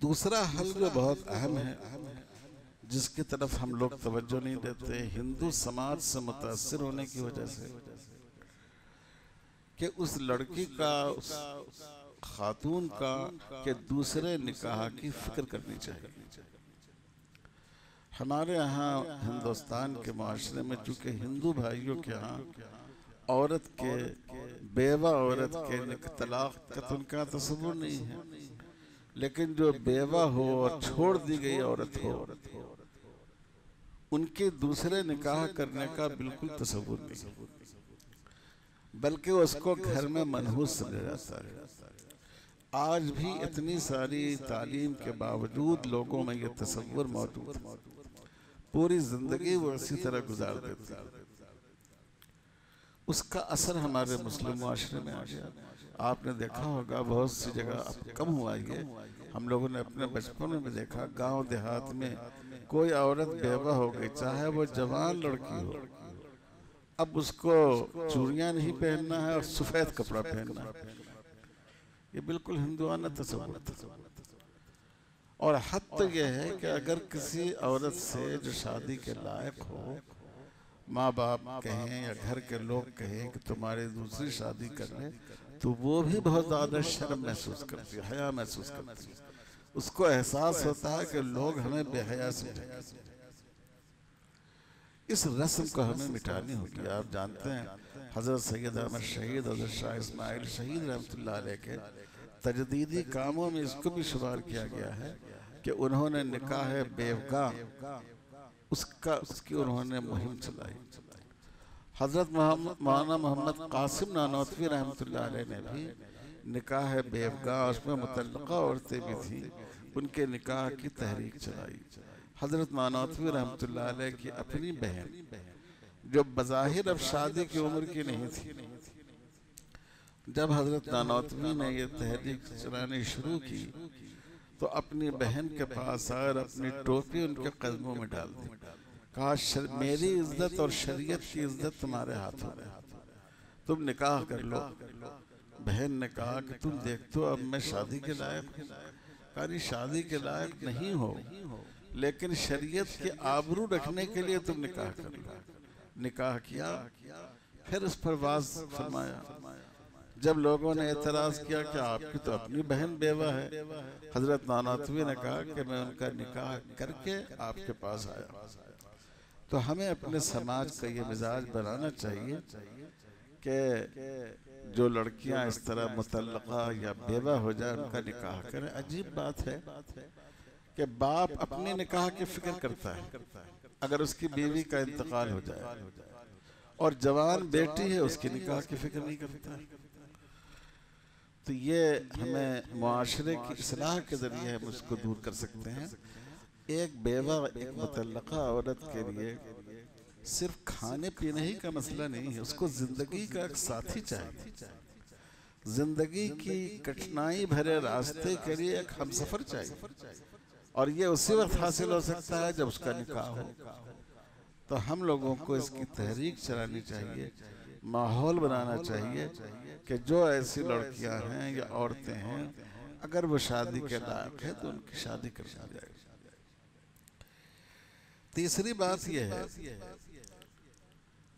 दूसरा हल जो बहुत अहम है, जिसकी तरफ हम लोग तवज्जो नहीं देते हिंदू समाज से मुतासिर होने की वजह से, कि उस लड़की का, उस खातून का के दूसरे निकाह की फिक्र करनी चाहिए। हमारे यहाँ हिंदुस्तान के माशरे में चूँकि हिंदू भाइयों के यहाँ औरत के, बेवा औरत के तलाक का तो उनका तस्वुर नहीं है, लेकिन जो बेवा हो और छोड़ दी गई औरत हो उनके दूसरे निकाह करने का बिल्कुल तस्वुर नहीं, बल्कि उसको घर में मनहूस समझा जाता है। आज भी इतनी सारी तालीम के बावजूद लोगों में ये तस्वुर मौजूद है, पूरी जिंदगी वो इसी तरह गुजार देते हैं। उसका असर हमारे मुस्लिम माशरे में आ गया। आपने देखा होगा बहुत सी जगह अब कम हुआ ये, हम लोगों ने अपने बचपन में देखा, गांव देहात में कोई औरत बेवा हो गई, चाहे वो जवान लड़की हो, अब उसको चूड़ियां नहीं पहनना है और सफेद कपड़ा पहनना है। ये बिल्कुल हिंदुआना तस्वुर था। और हद तो यह है कि अगर किसी औरत से जो शादी के लायक हो, माँ बाप कहें या घर के लोग कहें कि तुम्हारी दूसरी शादी कर ले, तो वो भी बहुत ज़्यादा शर्म महसूस करती है, हया महसूस करती है। उसको एहसास होता है कि लोग हमें बेहया समझेंगे। इस रस्म को हमें मिटानी होगी। आप जानते हैं हज़रत सैयद अहमद शहीद, हज़रत शाह इस्माइल शहीद रहमतुल्लाह अलैह के तजदीदी कामों में इसको भी शुमार किया गया है कि उन्होंने निकाह बेवगा उसकी उन्होंने मुहिम चलाई। हज़रत मौलाना मोहम्मद कासिम नानोतवी रहमतुल्लाह अलैह ने भी निकाह बेवगा, उसमें मुतल्लका औरतें भी थी, उनके निकाह की तहरीक चलाई। हज़रत नानोतवी रहमतुल्लाह अलैह की अपनी बहन जो बज़ाहिर अब शादी की उम्र की नहीं थी, जब हज़रत नानोतवी ने यह तहरीक चलानी शुरू की तो अपनी बहन के पास आए और अपनी टोपी उनके कदमों में डाल दी। कहा मेरी इज्जत और शरीयत की इज्जत तुम्हारे हाथों में, तुम निकाह कर लो। बहन ने कहा कि तुम देखते हो अब मैं शादी के लायक हूँ। कहा शादी के लायक नहीं हो, लेकिन शरीयत की आबरू रखने के लिए तुम निकाह कर लो। निकाह किया, फिर उस पर वाज फरमाया जब लोगों ने एतराज किया कि आपकी तो अपनी बहन बेवा है, हजरत नानातवी ने कहा कि मैं उनका निकाह करके आपके पास आया। तो हमें अपने समाज का ये मिजाज बनाना चाहिए कि जो लड़कियां इस तरह मुतल्लका या बेवा हो जाए उनका निकाह करें। अजीब बात है कि बाप अपने निकाह की फिक्र करता है अगर उसकी बीवी का इंतकाल हो जाए, और जवान बेटी है उसकी निकाह की फिक्र नहीं करता। तो ये हमें मुआशरे की इस्लाह के जरिए हम उसको दूर कर सकते हैं। एक बेवा, एक मुतल्लका औरत के लिए सिर्फ खाने पीने ही का मसला नहीं है, उसको जिंदगी का एक साथी चाहिए। जिंदगी की कठिनाई भरे रास्ते के लिए एक हमसफर चाहिए, और ये उसी वक्त हासिल हो सकता है जब उसका निकाह हो। तो हम लोगों को इसकी तहरीक चलानी चाहिए, माहौल बनाना चाहिए कि जो ऐसी लड़कियां हैं या औरतें हैं अगर वो शादी के लायक है तो उनकी शादी कर दी जाए। तीसरी बात यह है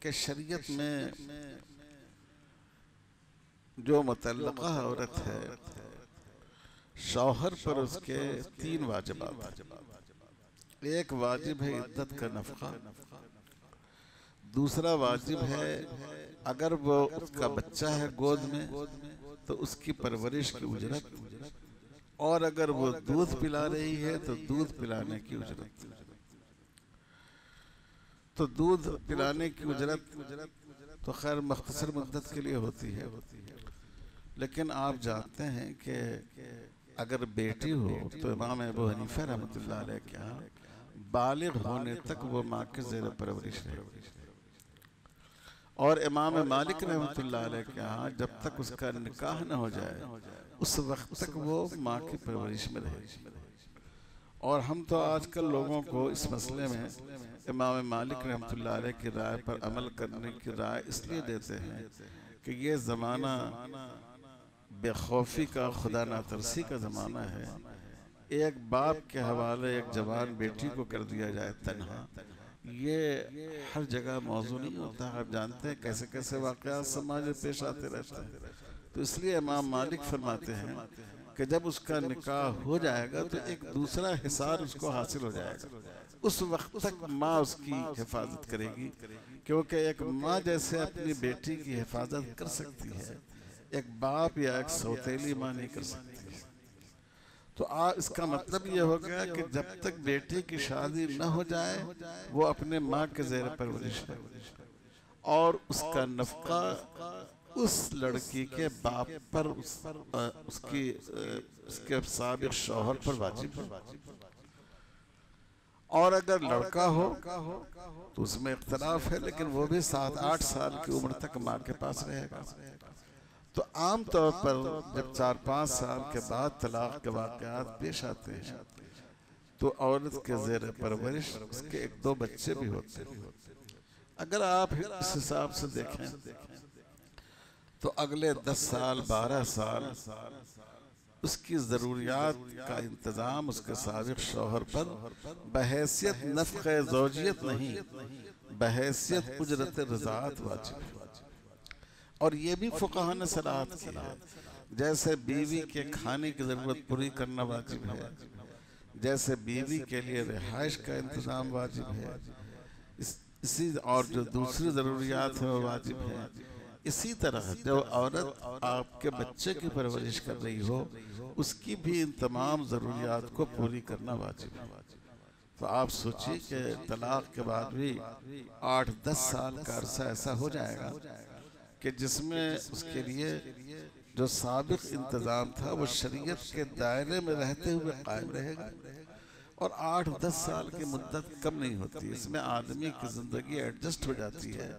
कि शरीयत में जो मुतल्लका औरत है, शौहर पर उसके 3 वाजिबात हैं। एक वाजिब है इद्दत का नफका, दूसरा वाजिब है अगर वो उसका बच्चा है गोद में तो उसकी परवरिश की उजरत, और अगर वो दूध पिला रही है तो दूध पिलाने की उजरत। तो दूध पिलाने की उजरत तो खैर मख्तसर मुद्दत के लिए होती है, लेकिन आप जानते हैं कि अगर बेटी हो तो इमाम अबू हनीफा रहमतुल्लाह अलैह के यहाँ बालिग होने तक वो माँ के ज़ेर परवरिश रहेगी, और इमाम मालिक रहमतुल्लाह अलैह के यहाँ जब तक उसका निकाह न हो जाए उस वक्त तक वो माँ की परवरिश में रहेगी। और हम तो आजकल लोगों को इस मसले में इमाम मालिक रहमतुल्लाह अलैह की राय पर अमल करने की राय इसलिए देते हैं कि ये ज़माना बेखौफी का, खुदा नातरसी का ज़माना है। एक बाप के हवाले एक जवान बेटी को कर दिया जाए तन्हा, ये हर जगह मौजू नहीं होता। आप जानते हैं कैसे कैसे वाक़यात समाज में पेश आते रहते हैं। तो इसलिए इमाम मालिक फरमाते हैं कि जब उसका निकाह हो जाएगा तो एक दूसरा हिसार उसको हासिल हो जाएगा। उस वक्त तक माँ उसकी हिफाजत करेगी, क्योंकि एक माँ जैसे अपनी बेटी की हिफाजत कर सकती है एक बाप या एक सौतेली माँ नहीं कर सकती। तो इसका मतलब ये हो गया कि जब तक बेटी की शादी न हो जाए वो अपने माँ के ज़ेर परवरिश है, और उसका नफका उस लड़की के बाप पर उसके साबिक शौहर पर वाजिब है। और अगर लड़का हो तो उसमें इख्तलाफ है, लेकिन वो भी 7-8 साल की उम्र तक माँ के पास रहेगा। तो आम तौर पर जब 4-5 साल के बाद तलाक के वाक़यात पेश आते हैं तो औरत के ज़ेर परवरिश उसके 1-2 बच्चे भी होते हैं। अगर आप इस हिसाब से देखें तो अगले 10 साल 12 साल उसकी ज़रूरियात का इंतज़ाम उसके साबिक़ शौहर पर बहैसियत नफ़क़े ज़ौजियत नहीं, बहैसियत उजरत रज़ाअत वाजिब है। और ये भी फ़ुक़हा ने सलाहत की है, जैसे बीवी के खाने की ज़रूरत पूरी करना वाजिब है, जैसे बीवी के लिए रिहाइश का इंतज़ाम वाजिब है, इसी और जो दूसरी ज़रूरियात है वो वाजिब है। इसी तरह जो औरत आपके बच्चे की परवरिश कर रही हो उसकी भी इन तमाम ज़रूरियात को पूरी करना वाजिब है। तो आप सोचिए कि तलाक के बाद भी 8-10 साल का अरसा ऐसा हो जाएगा कि जिसमें उसके लिए जो साबिक़ इंतज़ाम था वो शरीयत के दायरे में रहते हुए कायम रहेगा। और 8-10 साल की मुद्दत कम नहीं होती, इसमें आदमी की ज़िंदगी एडजस्ट हो जाती है,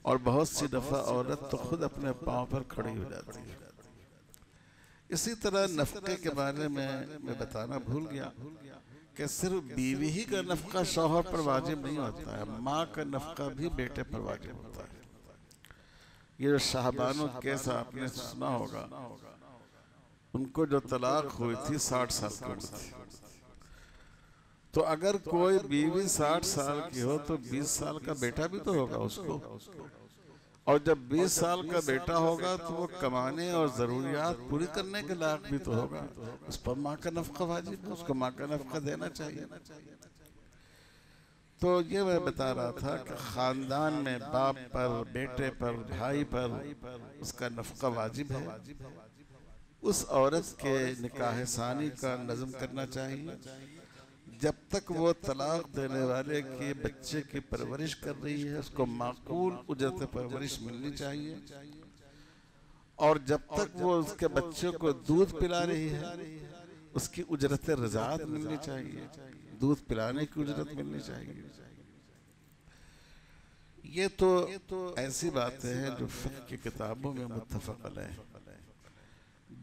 और बहुत सी दफ़ा औरत तो खुद अपने पाँव पर खड़ी हो जाती है। इसी तरह नफ़क़े के बारे में मैं बताना भूल गया कि सिर्फ बीवी ही का नफ़क़ा शौहर पर वाजिब नहीं होता है, माँ का नफ़क़ा भी बेटे पर वाजिब होता है। ये जो शाहबानो केस आपने सुना होगा, उनको जो तलाक हुई थी 60 साल की उम्र थी। तो अगर कोई बीवी 60 साल की हो तो 20 साल का बेटा भी तो होगा उसको, और जब 20 साल का बेटा होगा तो वो कमाने और ज़रूरियात पूरी करने के लायक भी तो होगा, उस पर माँ का नफ़क़ा वाजिब है, उसको माँ का नफ़क़ा देना चाहिए। तो ये मैं बता रहा था कि ख़ानदान में बाप पर, बेटे पर, भाई पर उसका नफ़क़ा वाजिब है। उस औरत के निकाह सानी का नज़म करना चाहिए जब तक वो तलाक देने वाले के बच्चे की परवरिश कर रही है, उसको माकूल उजरत परवरिश मिलनी चाहिए। और जब तक वो उसके बच्चे को दूध पिला रही है, उसकी उजरत रज़ात मिलनी चाहिए, दूध पिलाने की उजरत मिलनी चाहिए। ये तो ऐसी बातें हैं जो फ़िक़्ह की किताबों में मुत्तफ़क़ अलैह है।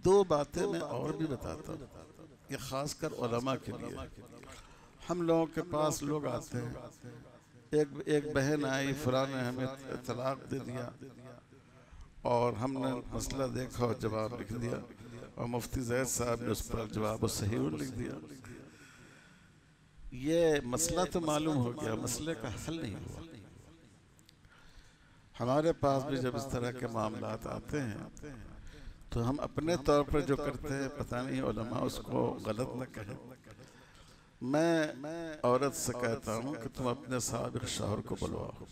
दो बातें मैं और भी बताता हूँ, ये ख़ासकर उलमा के लिए। हम लोगों के पास लोग आते हैं, एक बहन आई, फलां ने हमें तलाक दे दिया और हमने मसला देखा और जवाब लिख दिया, और मुफ्ती ज़ैद साहब ने उस पर जवाब सही लिख दिया। ये मसला तो मालूम हो गया, मसले का हल नहीं हुआ। हमारे पास भी जब इस तरह के मामलात आते हैं तो हम अपने तौर पर जो करते हैं, पता नहीं उलमा उसको गलत न कहें। मैं औरत से कहता हूँ कि तुम अपने साबिक़ शौहर को बुलवाओ।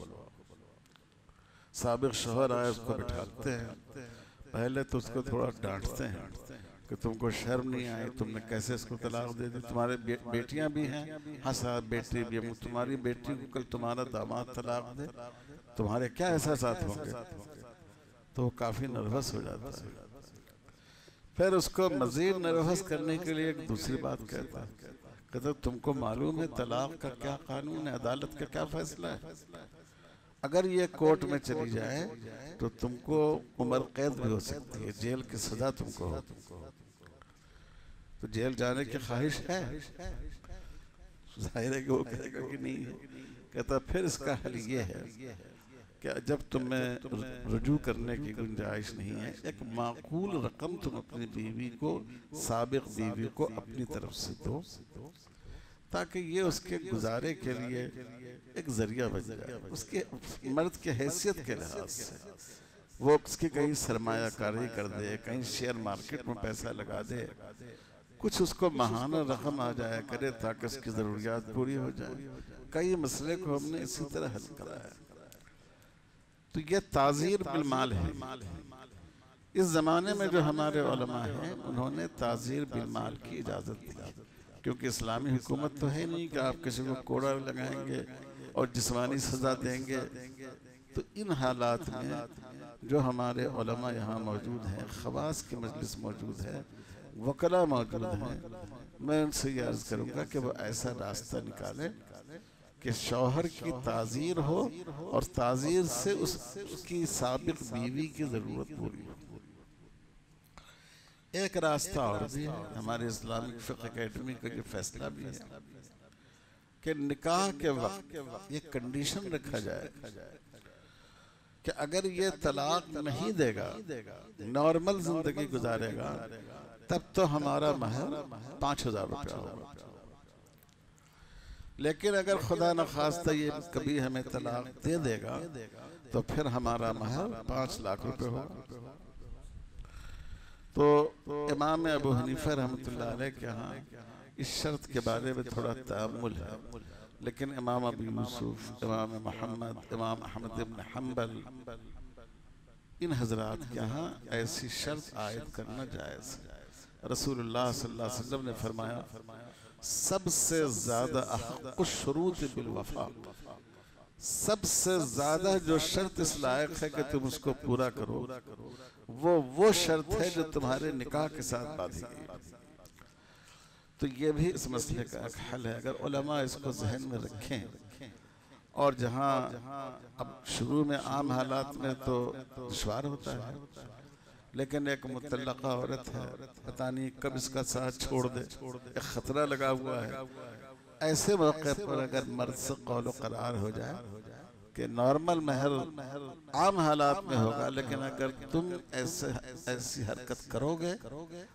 साबिक़ शौहर आए, उसको बिठाते हैं, पहले तो उसको थोड़ा डांटते हैं कि तुमको शर्म नहीं आई, तुमने कैसे इसको तलाक दे दी, तुम्हारे बेटियां भी हैं, हाँ साहब बेटी भी है, तुम्हारी बेटी को कल तुम्हारा दामाद तलाक दे, तुम्हारे क्या एहसास होंगे। तो वो काफ़ी नर्वस हो जाता है। फिर उसको मज़ीद नर्वस करने के लिए एक दूसरी बात कहता है, कहता तुमको मालूम है तलाक का क्या कानून है, अदालत का क्या फैसला है। अगर ये कोर्ट में चली जाए तो तुमको उम्र कैद भी हो सकती है, जेल की सज़ा तुमको हो। तो जेल जाने की ख्वाहिश है? जाहिर है कि वो कहेगा कि नहीं है। कहता फिर इसका हल ये है कि जब तुम्हें रुजू करने की गुंजाइश नहीं है, एक माकूल रकम तुम अपनी बीवी को, साबिक़ बीवी को अपनी तरफ से दो, ताकि ये उसके गुजारे के लिए एक ज़रिया बन जाए, उसके मर्द की हैसियत के लिहाज से। वो उसकी कहीं सरमायाकारी कर दे, कहीं शेयर मार्केट में पैसा लगा दे, कुछ उसको महाना रकम आ जाए करे ताकि उसकी ज़रूरियात पूरी हो जाए। कई मसले को हमने इसी तरह हल कराया। तो ये ताज़ीर बिल माल है। इस ज़माने में जो हमारे उलमा हैं, उन्होंने ताज़ीर बिल माल की इजाज़त दी, क्योंकि इस्लामी हुकूमत तो है नहीं कि आप किसी को कोड़ा लगाएंगे और जिस्मानी सज़ा देंगे। तो इन हालात में जो हमारे उलमा यहाँ मौजूद हैं, ख़वास की मजलिस मौजूद है, वकला मौजूद हैं, मैं उनसे ये अर्ज़ करूँगा कि वो ऐसा रास्ता निकालें कि शौहर की ताज़ीर हो और ताज़ीर से उसकी साबिक़ बीवी की ज़रूरत पूरी हो। एक रास्ता और भी है, हमारे इस्लामिक फ़िक़्ह अकेडमी का जो फैसला भी है कि निकाह के वक्त ये कंडीशन रखा जाए कि अगर ये तलाक नहीं देगा, नॉर्मल जिंदगी गुजारेगा, तब तो हमारा महर 5,000 रुपया होगा। लेकिन अगर खुदा न खास्ता ये कभी हमें तलाक दे देगा तो फिर हमारा महर 5 लाख रुपए होगा। तो इमाम अबू हनीफा रहमतुल्लाह अलैह के यहाँ इस शर्त के बारे में थोड़ा तअम्मुल है, लेकिन इमाम अबू यूसुफ, इमाम मोहम्मद, इमाम अहमद इब्न हम्बल, इन हजरात के यहाँ ऐसी शर्त आयद करना जायज़ है। रसूलुल्लाह सल्लल्लाहु अलैहि वसल्लम ने फरमाया, सबसे ज़्यादा अहक़्क़ु शुरूत बिल वफ़ा, सबसे ज़्यादा जो शर्त इस लायक है कि तुम उसको पूरा करो, वो शर्त है जो तुम्हारे निकाह के साथ बांधी गई। तो ये भी इस मसले का एक हल है, अगर उलमा इसको जहन में रखें। और जहाँ अब शुरू में आम हालात में तो दुश्वार होता है, लेकिन एक मुतल्लक़ा औरत है, पता नहीं कब इसका साथ छोड़ दे, एक ख़तरा लगा हुआ है। ऐसे मौके पर अगर मर्द से कौल करार हो जाए कि नॉर्मल महर आम हालात में होगा, लेकिन अगर तुम ऐसी हरकत करोगे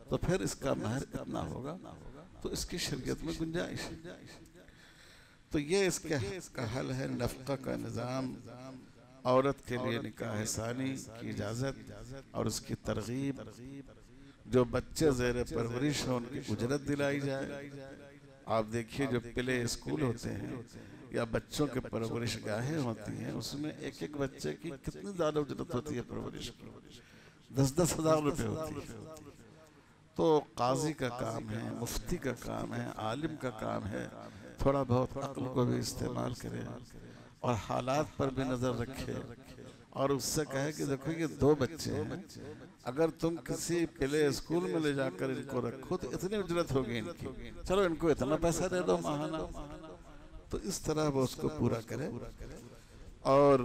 तो फिर इसका महर इतना होगा, तो इसकी शरीयत में गुंजाइश है। तो ये इसका हल है, नफ़क़ा का निज़ाम औरत के लिए निकाह सानी की इजाज़त और उसकी तरगीब, जो बच्चे ज़ेर परवरिश हैं उनकी उजरत दिलाई जाए। आप देखिए जो प्ले स्कूल होते हैं या बच्चों के परवरिश गाहें होती हैं, उसमें एक एक बच्चे की कितनी ज़्यादा उजरत होती है परवरिश की, 10-10 हज़ार रुपये होती है। तो काजी का काम है, मुफ्ती का काम है, आलिम का काम है थोड़ा बहुत अक्ल को भी इस्तेमाल करे और हालात पर भी नज़र रखे और उससे कहे कि देखो ये 2 बच्चे हैं, अगर तुम किसी प्ले स्कूल में ले जाकर इनको रखो तो इतनी उजरत होगी इनकी, चलो इनको इतना पैसा दे दो माहाना। तो इस तरह वो उसको पूरा करे और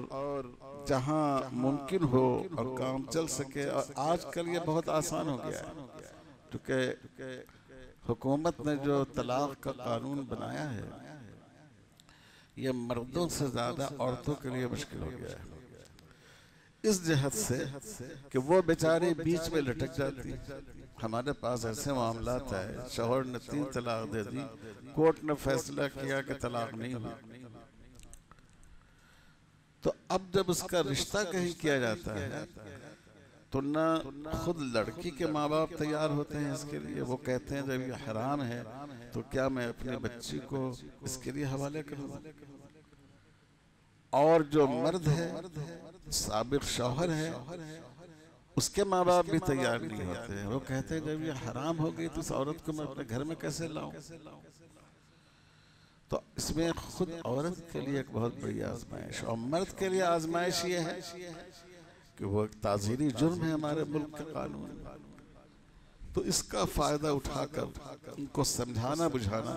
जहाँ मुमकिन हो और काम चल सके। और आजकल ये बहुत आसान हो गया है क्योंकि हुकूमत ने जो तलाक का कानून बनाया है ये मर्दों से ज़्यादा औरतों के लिए मुश्किल हो गया है, इस जहत से कि वो बेचारी बीच में लटक जाती। हमारे पास ऐसे मामलात है, शौहर ने 3 तलाक दे दी, कोर्ट ने फैसला किया कि तलाक नहीं हुई, तो अब जब उसका रिश्ता कहीं किया जाता है तो न खुद लड़की के माँ बाप तैयार होते हैं इसके लिए। वो कहते हैं जब ये हराम है तो क्या मैं अपनी बच्ची को इसके लिए हवाले करूँ। और जो मर्द है, साबिक शौहर है, उसके माँ बाप भी तैयार नहीं होते हैं। वो कहते हैं जब ये हराम हो गई तो इस औरत को मैं अपने घर में कैसे लाऊं। तो इसमें खुद औरत के लिए एक बहुत बड़ी आजमाइश और मर्द के लिए आजमाइश ये है कि वो एक ताज़ीरी जुर्म है हमारे मुल्क के कानून में। तो इसका फायदा उठाकर उनको समझाना बुझाना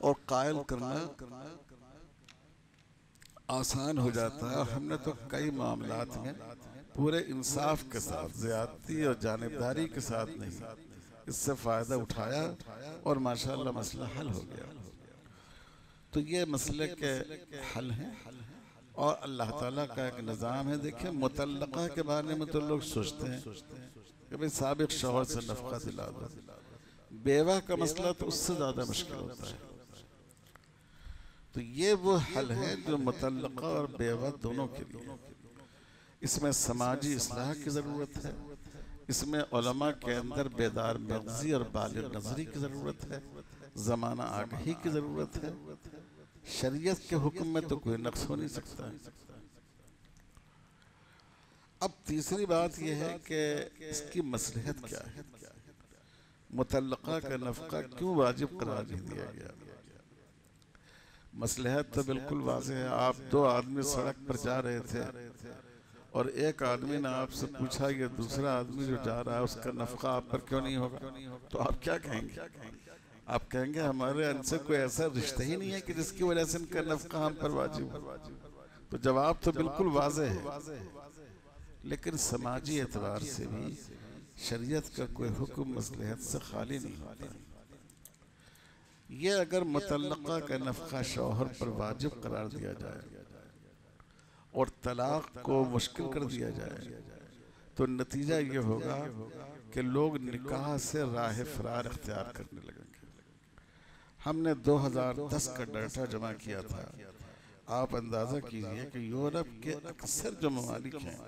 और कायल करना आसान हो जाता है। और हमने तो कई मामलात में पूरे इंसाफ के साथ, ज़्यादती और जानिबदारी के साथ नहीं, इससे फ़ायदा उठाया और माशाअल्लाह मसला हल हो गया। तो ये मसले के हल हैं और अल्लाह ताला का एक निज़ाम है। देखिए मुतल्लक़ा के बारे में तो लोग सोचते हैं कि भाई साबिक़ शौहर से नफ़क़ा दिला दो, बेवा का मसला तो उससे ज़्यादा मुश्किल होता है। तो ये वो हल है जो मुतल्लक़ा और बेवा दोनों के लिए। इसमें समाजी इस्लाह की ज़रूरत है, इसमें उलमा के अंदर बेदार मग़ज़ी और बालिग़ नज़री की ज़रूरत है, ज़माना आगही की ज़रूरत है। शरीयत के हुक्म में तो कोई नक्स हो नहीं सकता। अब तीसरी बात यह है कि इसकी मसलहत क्या है, मुतल्लक़ा का नफ़क़ा क्यों वाजिब करार नहीं दिया गया। मसलहत तो बिल्कुल वाज़ेह है। आप 2 आदमी सड़क पर जा रहे थे और एक आदमी ने आपसे पूछा कि दूसरा आदमी जो जा रहा है उसका नफ़क़ा आप पर क्यों नहीं होगा, तो आप क्या कहेंगे? आप कहेंगे हमारे इनसे कोई ऐसा रिश्ता ही नहीं है कि जिसकी वजह से इनका नफ़क़ा हम पर वाजिब हो। तो जवाब तो बिल्कुल वाज़ेह है, लेकिन समाजी एतबार से भी शरीयत का कोई हुक्म मसलहत से खाली नहीं होता। ये अगर मुतल्लक़ा का नफ़क़ा शौहर पर वाजिब करार दिया जाए और तलाक़ को मुश्किल कर दिया जाए तो नतीजा ये होगा कि लोग निकाह से राह फ़रार इख्तियार करने लगेंगे। हमने 2010 का डाटा जमा किया था। आप अंदाज़ा कीजिए कि यूरोप के अक्सर जो ममालिक हैं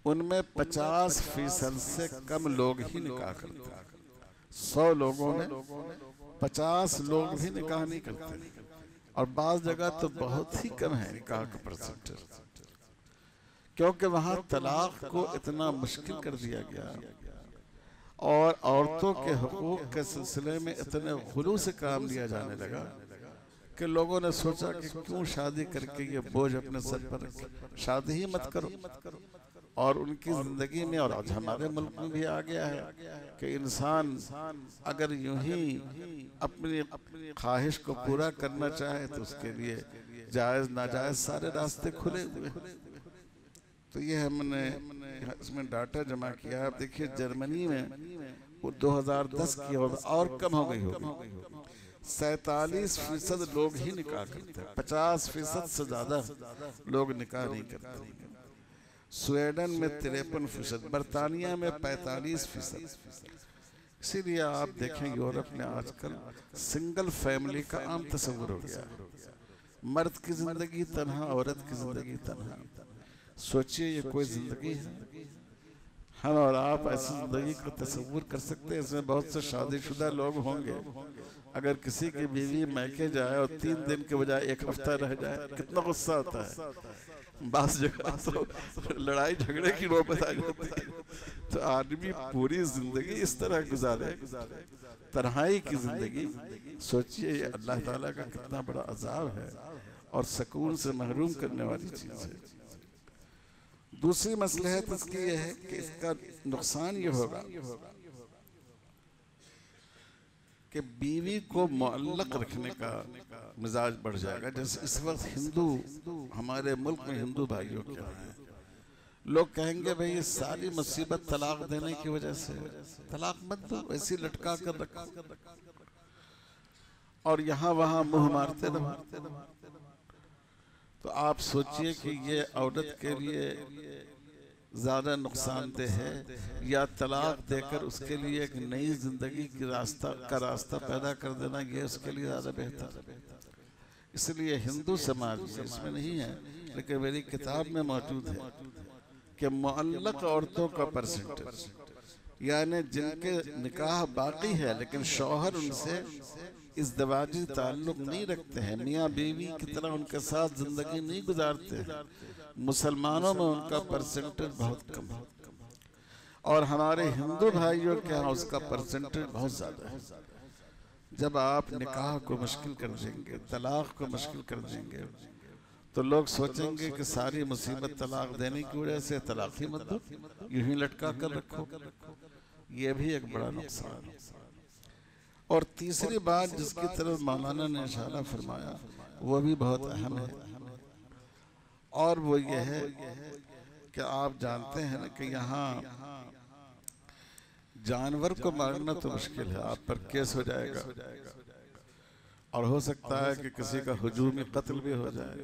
उनमें 50% से कम लोग ही निकाह करते हैं। 100 लोगों में 50 लोग भी निकाह नहीं करते और बाज़ जगह तो बहुत ही कम है निकाह का परसेंटेज, क्योंकि वहाँ तलाक़ को इतना मुश्किल कर दिया गया और औरतों के हुकूक के सिलसिले में इतने गुलू से काम लिया जाने लगा कि लोगों ने सोचा कि क्यों शादी करके ये बोझ अपने सर पर रखे, शादी ही मत करो। और उनकी ज़िंदगी में और आज हमारे मुल्क में भी आ गया है कि इंसान अगर यूं ही अपनी ख्वाहिश को पूरा करना चाहे तो उसके लिए जायज़ नाजायज़ सारे रास्ते खुले हुए हैं। तो ये हमने इसमें डाटा जमा किया। आप देखिए जर्मनी में वो 2010 की और कम हो गई होगी, 47% लोग ही निकाह करते हैं, 50% से ज़्यादा लोग निकाह नहीं करते। स्वीडन में 53%, बरतानिया में 45%। इसीलिए आप देखें यूरोप में आजकल सिंगल फैमिली का आम तस्वुर हो गया। मर्द की जिंदगी तन्हा, औरत की जिंदगी तन्हा। सोचिए ये कोई जिंदगी है? हम और आप ऐसी जिंदगी को तस्वुर कर सकते हैं? इसमें बहुत से शादीशुदा लोग होंगे, अगर किसी की बीवी मैके जाए और 3 दिन के बजाय 1 हफ्ता रह जाए, कितना गुस्सा आता है। बास जगह तो लड़ाई झगड़े की नौबत आ जाती है। तो आदमी पूरी जिंदगी इस तरह गुजारे, तन्हाई की जिंदगी। सोचिए ये अल्लाह ताला का कितना बड़ा अजाब है और सुकून से महरूम करने वाली चीज है। दूसरी मसलहत इसकी यह है कि इसका नुकसान ये होगा कि बीवी को मुअल्लक रखने का मिजाज बढ़ जाएगा। जैसे इस वक्त हिंदू, हमारे मुल्क में हिंदू भाइयों क्या है, लोग कहेंगे भाई ये सारी मुसीबत तलाक देने की वजह से, तलाक मत दो, ऐसी लटका कर रखो और यहाँ वहाँ मुंह मारते रहो। तो आप सोचिए कि ये औरत के लिए ज्यादा नुकसानदेह है या तलाक देकर उसके लिए एक नई जिंदगी की रास्ता पैदा कर देना, ये उसके लिए ज्यादा बेहतर है। इसलिए हिंदू समाज में इसमें नहीं है, लेकिन मेरी किताब में मौजूद है कि मुअल्लक औरतों का परसेंटेज, यानी जिनके निकाह बाकी है लेकिन शौहर उनसे इज़्दिवाजी ताल्लुक नहीं रखते हैं, मियाँ बीवी की तरह उनके साथ जिंदगी नहीं गुजारते हैं, मुसलमानों में उनका परसेंटेज बहुत कम है और हमारे हिंदू भाइयों के यहाँ उसका परसेंटेज बहुत ज्यादा है। जब आप निकाह को मुश्किल कर देंगे, तलाक को मुश्किल कर देंगे, तो लोग सोचेंगे कि सारी मुसीबत तलाक देने की वजह से, तलाक ही मत दो, यूं ही लटका कर रखो। ये भी एक बड़ा नुकसान है। और तीसरी बात जिसकी तरफ मौलाना ने इशारा फरमाया वो भी बहुत अहम है, और वो ये है कि आप जानते हैं ना कि यहाँ जानवर को मारना तो मुश्किल है, आप पर केस हो जाएगा और हो सकता है कि किसी का हुजूमी कत्ल भी हो जाए।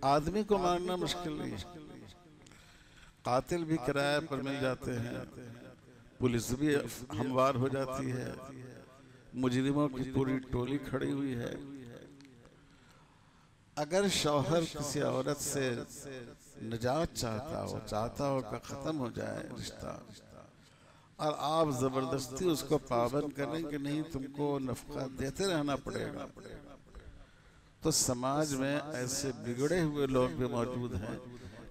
आदमी को मारना मुश्किल नहीं है, कातिल भी किराए पर मिल जाते हैं, पुलिस भी हमवार हो जाती है, मुजरिमों की पूरी टोली खड़ी हुई है। अगर शौहर किसी औरत से निजात चाहता हो कि खत्म हो जाए रिश्ता, और आप जबरदस्ती उसको पाबंद करें कि नहीं तुमको नफका देते रहना पड़ेगा, तो समाज में ऐसे बिगड़े हुए लोग भी मौजूद हैं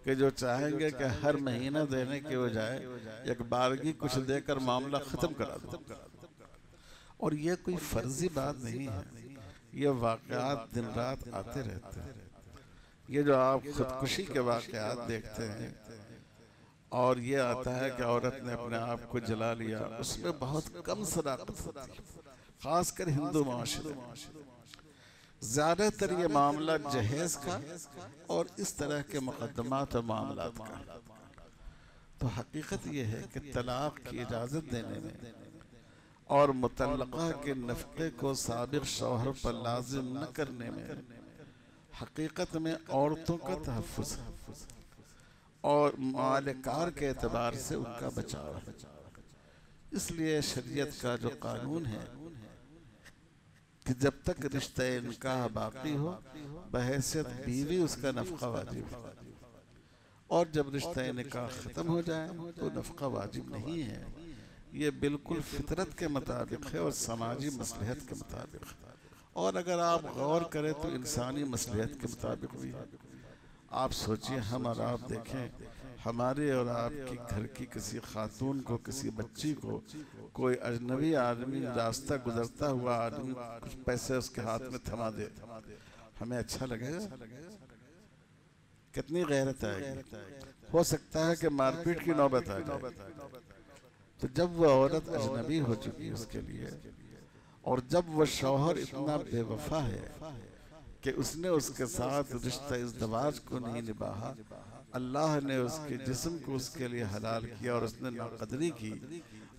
कि जो चाहेंगे कि हर महीना देने के बजाय एक बारगी कुछ देकर मामला खत्म करा दो। और ये कोई फर्जी बात नहीं है, ये वाक़यात दिन रात आते रहते हैं। ये जो आप खुदकुशी के वाक़यात देखते हैं और ये आता है कि औरत ने अपने आप को जला लिया, उसमें बहुत कम सदाकत होती है, खासकर हिंदू माशरे में। ज्यादातर ये मामला जहेज का और इस तरह के मुकदमात और मामलात का। तो हकीकत ये है कि तलाक की इजाज़त देने में और मुतल्लक़ा के नफ़क़े को साबिक़ शौहर पर लाजिम न करने में हकीकत में औरतों का तहफ़्फ़ुज़ है और मालिकार के एतबार से उनका बचाव है। इसलिए शरीयत का जो कानून है कि जब तक रिश्ते निकाह बाकी हो बहैसियत बीवी उसका नफ़क़ा वाजिब है, और जब रिश्ते निकाह ख़त्म हो जाए तो नफ़क़ा वाजिब नहीं है। ये बिल्कुल फितरत के मुताबिक है और समाजी मसलहत के मुताबिक है, और अगर आप गौर करें तो इंसानी मसलहत के मुताबिक भी है। आप सोचिए, हम और आप देखें, हमारे और आपकी घर की किसी खातून को, किसी बच्ची को कोई अजनबी आदमी, रास्ता गुजरता हुआ आदमी कुछ पैसे उसके हाथ में थमा दे, हमें अच्छा लगेगा? कितनी गैरत आएगी। हो सकता है कि मारपीट की नौबत आ जाए। तो जब वह औरत अजनबी हो चुकी है उसके लिए, और जब वह शौहर इतना बेवफा है कि उसने उसके साथ रिश्ता इज़्दिवाज को नहीं निभाया, अल्लाह ने उसके जिस्म को उसके लिए हलाल किया और उसने नाकदरी की,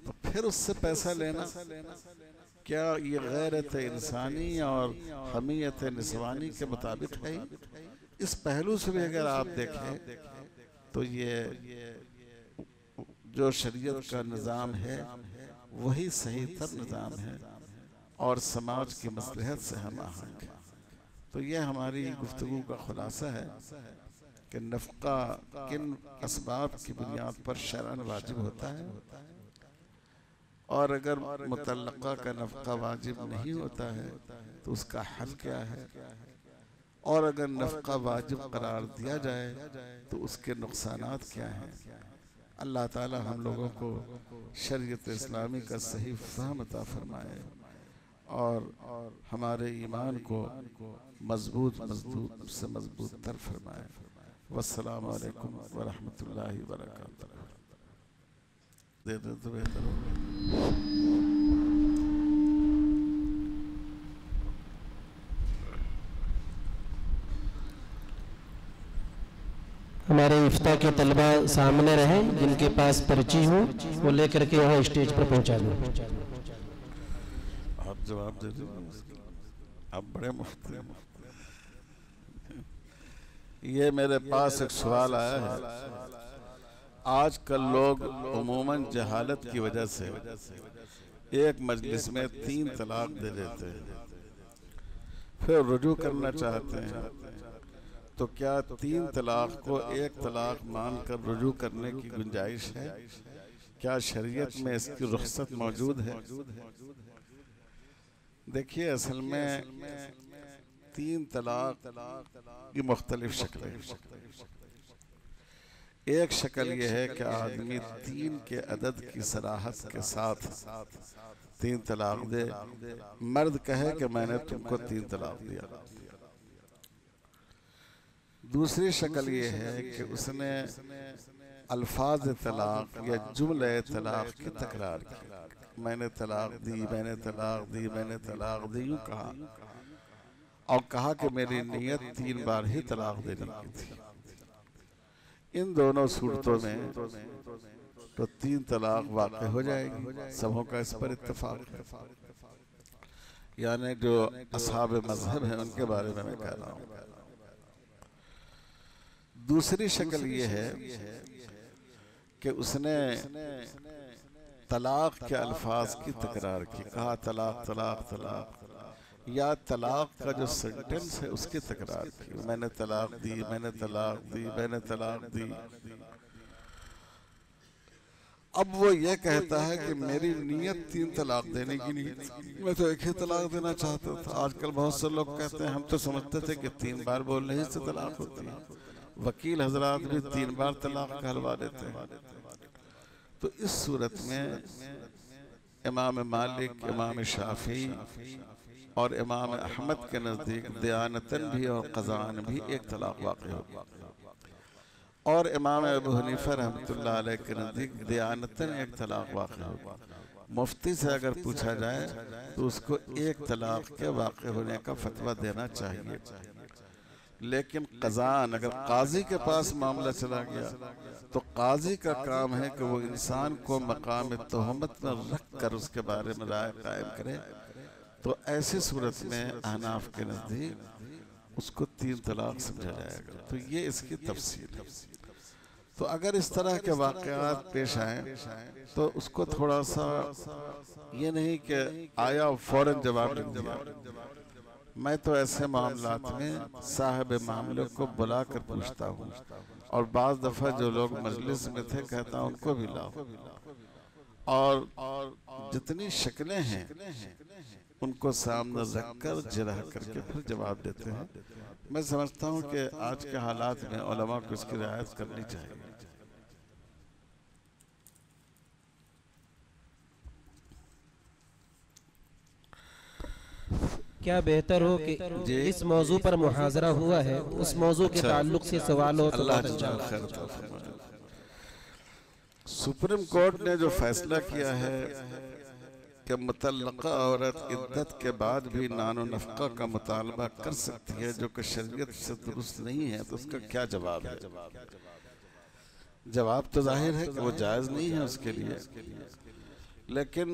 तो फिर उससे पैसा लेना क्या ये गैरत इंसानी और हमीयत निस्वानी के मुताबिक है? इस पहलू से भी अगर आप देखें तो ये जो शरीयत का निज़ाम है वही सही तर निज़ाम है और समाज की मसलहत से हम आहंग है। तो ये हमारी गुफ्तगू का खुलासा है कि नफ़क़ा किन असबाब की बुनियाद पर शरअन वाजिब होता है, और अगर मुतल्लक़ा का नफ़क़ा वाजिब नहीं होता है तो उसका हल क्या है, और अगर नफ़क़ा वाजिब करार दिया जाए तो उसके नुक़सानात क्या हैं। अल्लाह ताला हम लोगों को शरीयत इस्लामी का सही फ़हम अता फ़रमाए और हमारे ईमान को मज़बूत से मज़बूत तर फरमाए। वस्सलामु अलैकुम व रहमतुल्लाहि व बरकातुहू। दे दे तो बेहतर होगा। हमारे इफ्ता के तलबा सामने रहें, जिनके पास पर्ची हो वो लेकर के यहाँ स्टेज पर पहुँचा दें। आप जवाब दे दीजिए, आप बड़े मुफ्ती हैं। ये मेरे पास एक सवाल आया है। आजकल लोग उमूमन जहालत की वजह से एक मजलिस में 3 तलाक दे देते हैं, फिर रुजू करना चाहते हैं, तो क्या 3 तलाक को 1 तलाक मानकर रुजू करने की गुंजाइश है? क्या शरीयत में इसकी रुख्सत मौजूद है? देखिए, असल में 3 तलाक की मुख्तलिफ शक्लें। एक शक्ल यह है कि आदमी 3 के अदद की सराहत के साथ 3 तलाक दे। मर्द कहे कि मैंने तुमको 3 तलाक दिया। दूसरी शक्ल ये है कि उसने अल्फाज तलाक या जुमले तलाक की तकरार की। मैंने तलाक दी, मैंने तलाक दी, मैंने तलाक दी, यूं कहा, और कहा कि मेरी नीयत 3 बार ही तलाक देने की थी। इन दोनों सूरतों में तो 3 तलाक वाक़ई हो जाएगी। सबों का इस पर इत्तेफाक है, यानी जो असहाब मजहब हैं उनके बारे में मैं कह रहा हूँ। दूसरी शक्ल ये है कि उसने तलाक के अल्फाज की तकरार की, कहा तलाक तलाक तलाक, या तलाक का जो सेंटेंस है उसकी तकरार की। मैंने तलाक दी, मैंने तलाक दी, मैंने तलाक दी। अब वो ये कहता है कि मेरी नीयत 3 तलाक देने की नहीं थी, मैं तो 1 ही तलाक देना चाहता था। आजकल बहुत से लोग कहते हैं हम तो समझते थे कि 3 बार बोलने ही से तलाक होती है। वकील हजरात भी 3 बार तलाक कहलवा देते हैं। तो इस सूरत में इमाम मालिक, इमाम शाफी और इमाम अहमद के नज़दीक दयानतन भी और क़ज़ान भी 1 तलाक वाक़ई होगी, और इमाम अबू हनीफा रहमतुल्लाह अलैह के नज़दीक दयानतन 1 तलाक वाक़ई होगी। मुफ्ती से अगर पूछा जाए तो उसको 1 तलाक के वाक़ई होने का फतवा देना चाहिए। लेकिन क़ज़ान, अगर काजी के पास मामला चला गया तो काजी का काम है कि वो इंसान को मकाम तोहमत में रख कर उसके बारे में राय कायम करे। तो ऐसी सूरत में अहनाफ के नज़दीक उसको 3 तलाक समझा जाएगा। तो ये इसकी तफसील है। तो अगर इस तरह के वाक़यात पेश आए तो उसको थोड़ा सा ये नहीं कि आया फौरन जवाब लिख दिया। मैं तो ऐसे मामलात में साहिब मामले को बुला कर पूछता हूँ, और बाज़ दफ़ा जो लोग मजलिस में थे कहता हूँ उनको भी लाओ, और जितनी शक्लें हैं उनको सामने रखकर जिरह करके फिर जवाब देते हैं। मैं समझता हूँ कि आज के हालात में उलमा को इसकी रियायत करनी चाहिए। क्या बेहतर हो कि इस मौजू पर मुहाजरा हुआ है, उस मौजू के ताल्लुक से सवाल हो तो बहुत अच्छा। सुप्रीम कोर्ट ने जो फैसला किया है कि मुतल्लका औरत इद्दत के बाद भी नानो नफ़क़ा का मुतालबा कर सकती है, जो कि शरीयत से दुरुस्त नहीं है, तो उसका क्या जवाब है? जवाब तो जाहिर है कि वो जायज़ नहीं है उसके लिए। लेकिन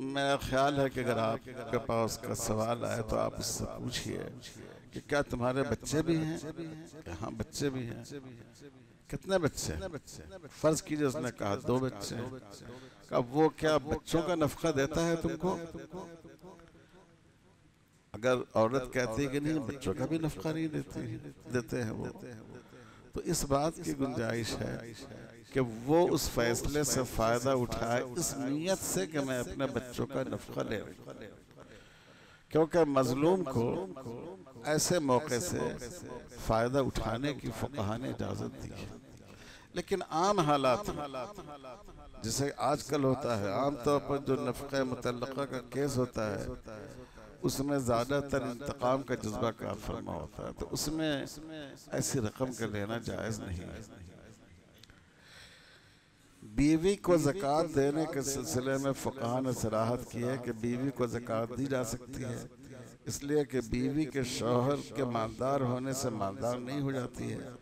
मेरा ख्याल है कि अगर आपके पास उसका सवाल आए तो आप उससे पूछिए कि क्या तुम्हारे बच्चे भी हैं? हाँ, बच्चे भी हैं। कितने बच्चे? फर्ज कीजिए उसने कहा 2 बच्चे हैं। कहा वो क्या बच्चों का नफका देता है तुमको? अगर औरत कहती है कि नहीं बच्चों का भी नफका नहीं देते हैं वो, तो इस बात की गुंजाइश है कि वो उस फैसले से फायदा उठाए इस नीयत से कि मैं अपने बच्चों का नफका ले रही हूं, क्योंकि मजलूम को ऐसे मौके से फायदा उठाने की फुक़हा ने इजाजत दी है। लेकिन आम हालात जैसे आजकल होता है, आमतौर पर जो नफ़क़े मुतल्लक़ा का केस होता है उसमें ज़्यादातर इंतकाम का जज्बा कार फरमा होता है, तो उसमें ऐसी रकम का लेना जायज़ नहीं है। बीवी को ज़कात देने के सिलसिले में फ़ुक़हा ने सराहत की है कि बीवी को ज़कात दी जा सकती है, इसलिए कि बीवी के शौहर के मालदार होने से मालदार नहीं हो जाती है।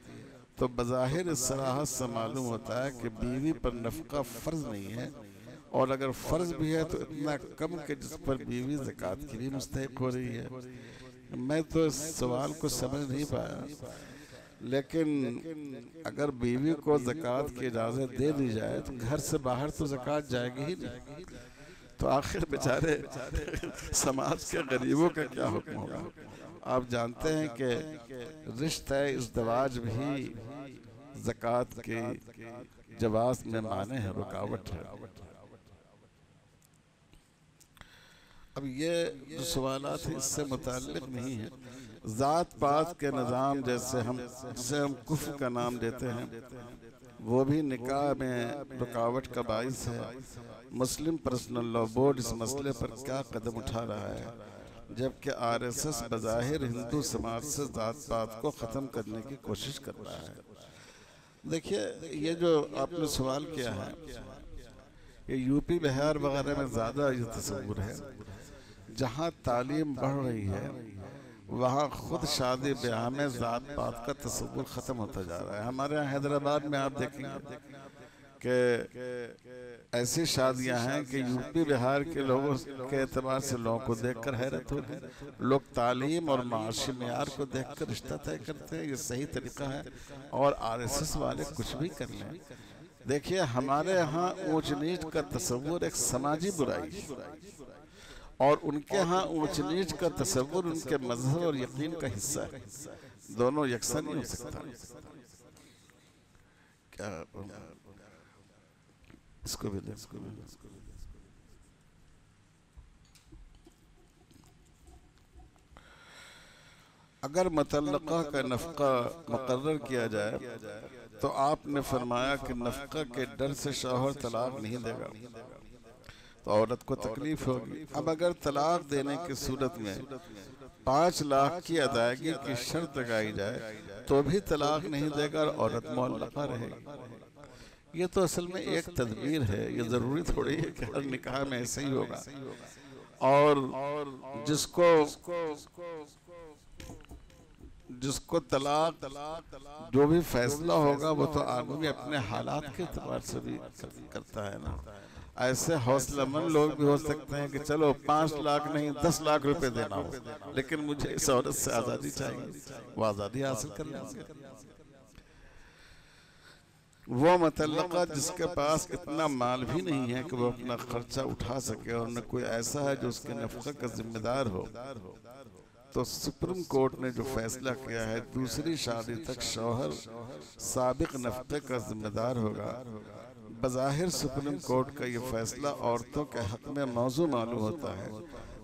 तो बज़ाहिर इस सराहत से मालूम होता है कि बीवी पर नफ़का फ़र्ज नहीं है, और अगर फ़र्ज भी है तो इतना कम कि जिस पर बीवी ज़कात की भी मुस्तहिक़ हो रही है। मैं तो इस सवाल को समझ नहीं पाया, लेकिन अगर बीवी को ज़कात की इजाज़त दे दी जाए तो घर से बाहर तो ज़कात जाएगी ही नहीं, तो आखिर बेचारे समाज के गरीबों का क्या हुक्म होगा। आप जानते हैं कि रिश्ता इज़्दिवाज भी ज़कात की जवाज़ में माने है, रुकावट है। अब ये जो सवालात हैं इससे मुताल्लिक़ नहीं है। ज़ात पात के निज़ाम जिसे हम कुफ्र का नाम देते हैं, वो भी निकाह में रुकावट का बाइस है। मुस्लिम पर्सनल लॉ बोर्ड इस मसले पर क्या कदम उठा रहा है, जबकि RSS बज़ाहिर हिंदू समाज से ज़ात पात को ख़त्म करने की कोशिश कर रहा है। देखिए, ये जो आपने सवाल किया है, ये यूपी बिहार वगैरह में ज़्यादा ये तस्वुर है। जहाँ तालीम बढ़ रही है वहाँ खुद शादी ब्याह में ज़ात पात का तस्वुर ख़त्म होता जा रहा है। हमारे यहाँ हैदराबाद में आप देखेंगे कि ऐसी शादियां हैं कि यूपी बिहार के लोगों के एतबार से लोगों को देखकर हैरत होगी। लोग तालीम और माशी मेयार को देखकर रिश्ता तय करते हैं, ये सही तरीका है। और RSS वाले कुछ भी कर लें। देखिए, हमारे यहाँ ऊंच नीच का तस्वुर एक समाजी बुराई है, और उनके यहाँ ऊंच नीच का तस्वुर उनके मजहब और यकीन का हिस्सा है। दोनों यकसा नहीं हो सकता। क्या इसको भी अगर मुतल्लक़ा का नफ़का मुक़र्रर किया जाए तो आपने फरमाया कि नफ़का के डर से शौहर तलाक नहीं देगा तो औरत को तकलीफ होगी। अब अगर तलाक देने की सूरत में 5 लाख की अदायगी की शर्त लगाई जाए तो भी तलाक नहीं देगा और औरत मुअल्लक़ा रहेगी। ये तो असल में एक तदबीर है, ये ज़रूरी थोड़ी है कि हर निकाह में ऐसे ही होगा। और जिसको तलाक जो भी फैसला होगा वो तो आदमी अपने हालात के एतबार से भी करता है ना। ऐसे हौसलामंद लोग भी हो सकते हैं कि चलो 5 लाख नहीं 10 लाख रुपए देना हो, लेकिन मुझे इस औरत से आज़ादी चाहिए, वो आज़ादी हासिल कर लेंगे। वो मुतल्लक़ा जिसके पास इतना माल भी नहीं है कि वो अपना खर्चा उठा सके और न कोई ऐसा है जो उसके नफ़क़े का जिम्मेदार हो, तो सुप्रीम कोर्ट ने जो फैसला किया है दूसरी शादी तक शौहर साबिक़ नफ़क़े का जिम्मेदार होगा। बज़ाहिर सुप्रीम कोर्ट का ये फैसला औरतों के हक़ में मौजू मालूम होता है,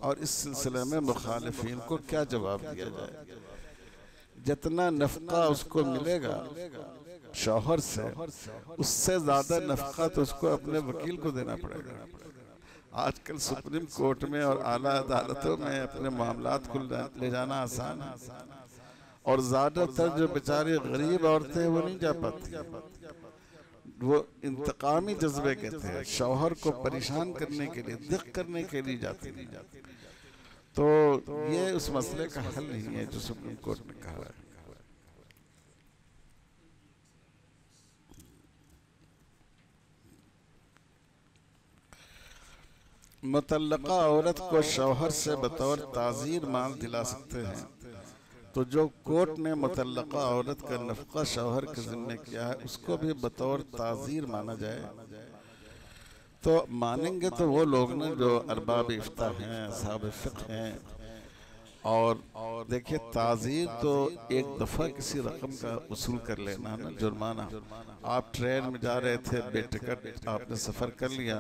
और इस सिलसिले में मुखालिफिन को क्या जवाब दिया जाए। जितना नफ़क़ा उसको मिलेगा शौहर से, उससे ज़्यादा नफ़क़ा तो उसको अपने वकील को देना पड़ेगा। आजकल सुप्रीम कोर्ट में और आला अदालतों में अपने मामलात को ले जाना आसान है, और ज़्यादातर जो बेचारी गरीब औरतें हैं वो नहीं जा पाती। वो इंतकामी जज्बे के थे, शौहर को परेशान करने के लिए, दिख करने के लिए जाती नहीं जाती। तो ये उस मसले का हल नहीं है जो सुप्रीम कोर्ट ने कहा है। मुतल्लक़ा औरत को शौहर से बतौर ताज़ीर माल दिला सकते हैं, तो जो कोर्ट ने मुतल्लक़ा औरत का नफ़क़ा शौहर के ज़िम्मे किया है उसको भी बतौर ताज़ीर माना जाए। तो मानेंगे तो वो लोग ना जो अरबाब इफ्ता हैं, साहब फ़िक़्ह हैं, और देखिए ताज़ीर तो एक दफ़ा किसी रकम का वसूल कर लेना ना, जुर्माना। आप ट्रेन में जा रहे थे, बेटिकट आपने सफ़र कर लिया,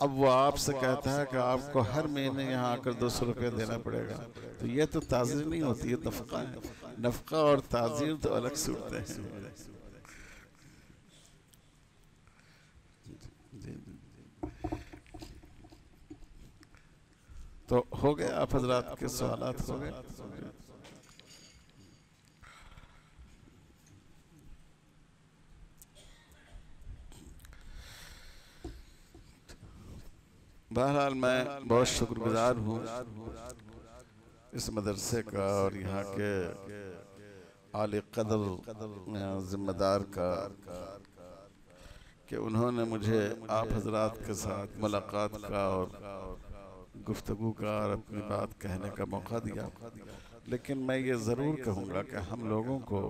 अब वो आपसे कहता है कि आपको हर महीने यहाँ आकर 200 रुपये देना पड़ेगा, तो ये तो ताज़ीर नहीं होती, ये नफ़क़ा है। नफ़क़ा और ताज़ीर तो अलग से उठते हैं। तो हो गए आप हजरात के सवालात हो गए। बहरहाल मैं बहुत शुक्रगुजार हूँ इस मदरसे का और यहाँ के आले कदर जिम्मेदार का कि उन्होंने मुझे आप हजरात के साथ मुलाकात का और गुफ्तगू का और अपनी बात कहने का मौका दिया। लेकिन मैं ये ज़रूर कहूँगा कि हम लोगों को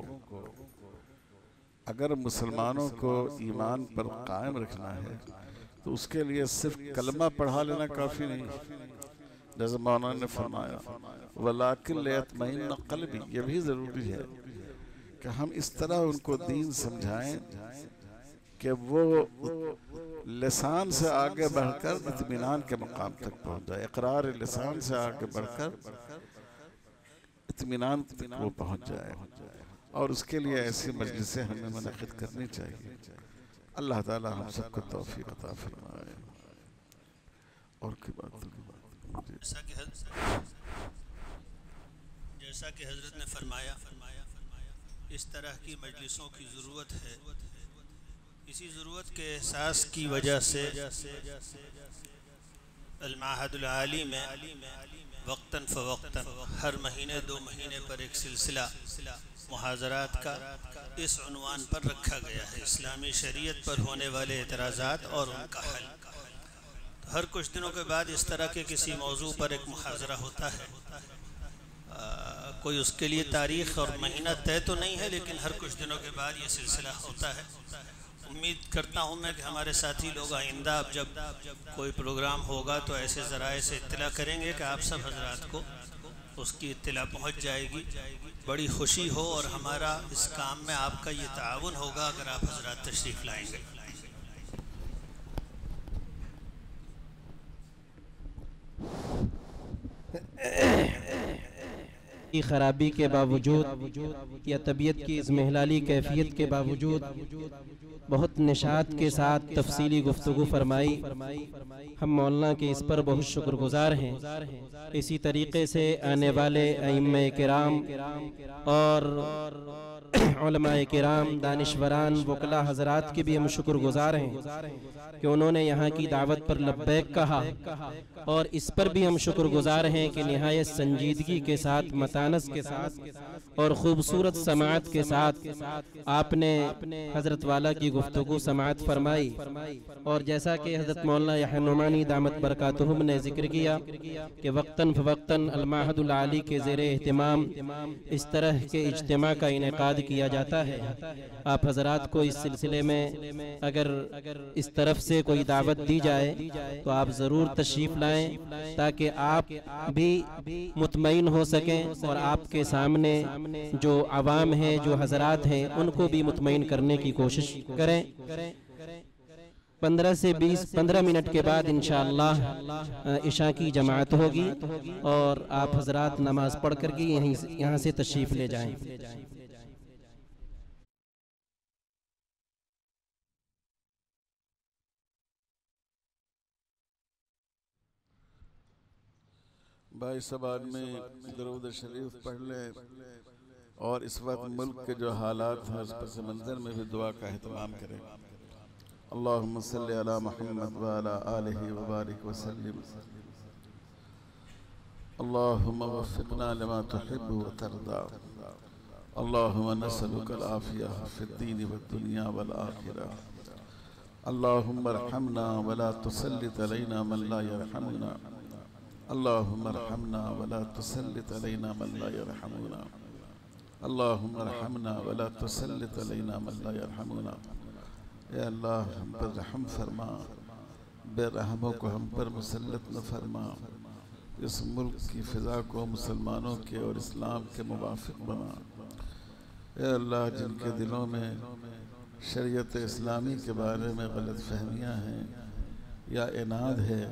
अगर मुसलमानों को ईमान पर कायम रखना है तो उसके लिए सिर्फ कलमा पढ़ा लेना काफ़ी नहीं। जैसे मौलाना ने फरमाया वलाकिन लियत्मइन्न क़ल्बी, ये भी ज़रूरी है कि हम इस तरह उनको दीन समझाएं कि वो लिसान से आगे बढ़कर इत्मीनान के मकाम तक पहुँच जाए। इकरार लिसान से आगे बढ़कर इत्मीनान तक वो पहुँच जाए, और उसके लिए ऐसी मजलिसें हमें मुनक़िद करनी चाहिए। अल्लाह ताला हम सबको तौफीक अता फरमाए। और की बात जैसा कि हज़रत ने फरमाया इस तरह की मजलिसों की ज़रूरत है। इसी ज़रूरत के एहसास की वजह से अल-माहदुल आली में वक्तन फ़वक्तन हर महीने 2 महीने पर एक सिलसिला मुहाज़रात का इस उन्वान पर रखा गया है, इस्लामी शरीयत पर होने वाले एतराज़ात और उनका हल। तो हर कुछ दिनों के बाद इस तरह के किसी मौजू पर एक मुहाज़रा होता है। कोई उसके लिए तारीख़ और महीना तय तो नहीं है, लेकिन हर कुछ दिनों के बाद ये सिलसिला होता है। उम्मीद करता हूँ मैं कि हमारे साथी लोग आइंदा अब जब कोई प्रोग्राम होगा तो ऐसे ज़राए से इत्तला करेंगे कि आप सब हजरात को उसकी इत्तला पहुँच जाएगी। बड़ी खुशी हो और हमारा इस काम में आपका ये ताउन होगा अगर आप हजरात तशरीफ़ लाएंगे। की ख़राबी के बावजूद या तबीयत की इज़्मिहलाली कैफियत के बावजूद बहुत निशात के साथ तफसीली गुफ्तगू फरमाई। हम मौलाना के इस पर बहुत शुक्रगुजार हैं। इसी तरीक़े से आने वाले अइम्मा किराम और उलमाए किराम, दानिशवरान, वकला हज़रात के भी हम शुक्रगुजार हैं कि उन्होंने यहाँ की दावत पर लब्बैक कहा, और इस पर भी हम शुक्रगुजार हैं कि निहायत संजीदगी के साथ, मतानस के साथ और ख़ूबसूरत समाअत के साथ आपने हज़रत वाला की गुफ्तगू समाअत फरमाई। और जैसा कि हज़रत मौलाना यहया नुमानी दामत बरकातुहुम ने ज़िक्र किया कि वक्तन फ़वक्तन अल-माहदुल आली के ज़ेरे एहतिमाम इस तरह के इज्तिमा का इनेकाद किया जाता है। आप हज़रात को इस सिलसिले में अगर इस तरफ से कोई दावत दी जाए तो आप ज़रूर तशरीफ़ लाएं, ताकि आप भी मुतमईन हो सकें और आपके सामने जो अवाम है, जो हज़रात हैं, उनको भी मुतमईन करने की कोशिश करें। 15 से 15 मिनट के बाद इंशाअल्लाह इशा की जमात होगी और आप हज़रात नमाज पढ़ कर के यहाँ से तशरीफ़ ले जाएं। भाई सब आदमी दरूद शरीफ पढ़ लें, और इस वक्त मुल्क के जो हालात हैं उस पस मंज़र में भी दुआ का एहतमाम करें। अल्लाहुम्मा सल्ली अला मुहम्मद व अला आलिहि व बारिक व सल्लिम। अल्लाहुम्मा वफ़िक़ना लिमा तुहिब्बु व तर्दा। अल्लाहुम्मा नसअलुकल आफ़िया फ़िद्दीन व दुनिया वल आखिरह। अल्लाहुम्मा अर्हमना व ला तुसल्लित अलैना मन ला यरहमुना। अल्लाहुम्मा अर्हमना व ला तुसल्लित अलैना मन ला यरहमुना। अल्लाहुम्मा अर्हमना व ला तुसल्लित अलैना मन ला यरहमुना। या अल्लाह हम पर रहम फरमा, बेरहमों को हम पर मुसल्लत न फरमा। इस मुल्क की फ़िज़ा को मुसलमानों के और इस्लाम के मुवाफिक बना। ए अल्लाह, जिनके दिलों में शरीयत इस्लामी के बारे में गलत फहमियाँ हैं या इनाद है,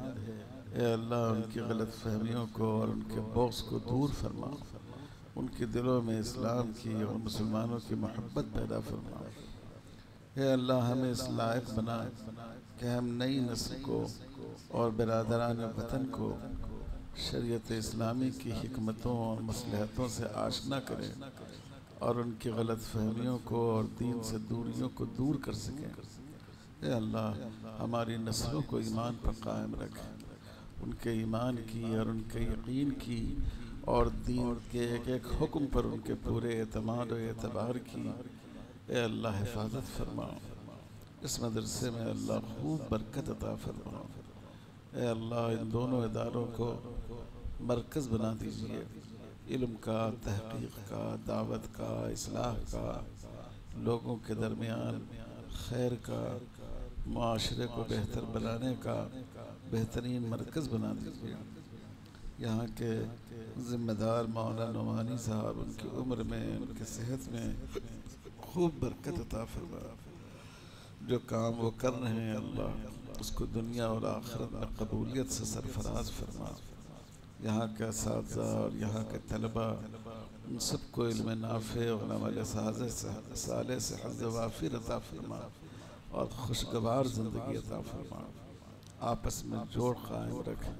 ए अल्लाह उनकी गलत फहमियों को और उनके बॉक्स को दूर फरमा। उनके दिलों में इस्लाम की और मुसलमानों की मोहब्बत पैदा फरमा। हे अल्लाह, हमें इस लायक बना कि हम नई नस्ल को और बिरादरान वतन को शरीयत इस्लामी की हिकमतों और मसलहतों से आशना करें और उनकी गलत फहमियों को और दीन से दूरियों को दूर कर सकें। हे अल्लाह, हमारी नस्लों को ईमान पर कायम रखें, उनके ईमान की और उनके यकीन की और दीन के एक एक हुक्म पर उनके पूरे एतमाद और एतबार की ए अल्लाह हिफाजत फरमा। इस मदरसे में अल्लाह खूब बरकत अता फरमा। ए अल्लाह, इन दोनों इदारों को मरकज़ बना दीजिए, इल्म का, तहक़ीक़ का, दावत का, इस्लाह का, लोगों के दरमियान खैर का, माशरे को बेहतर बनाने का बेहतरीन मरकज़ बना दीजिए। यहाँ के ज़िम्मेदार मौलाना नुमानी साहब, उनकी उम्र में, उनकी सेहत में खूब बरकत अता फरमा। जो काम वो कर रहे हैं अल्लाह, उसको दुनिया और आखिरत में कबूलियत से सरफराज फरमा। यहाँ के असातिज़ा और यहाँ के तलबा, उन सबको इल्म नाफ़े और अमल साले से हज़्ज़ वाफ़िर अता फरमा और खुशगवार ज़िंदगी अता फरमा। आपस में जोड़ कायम रखें,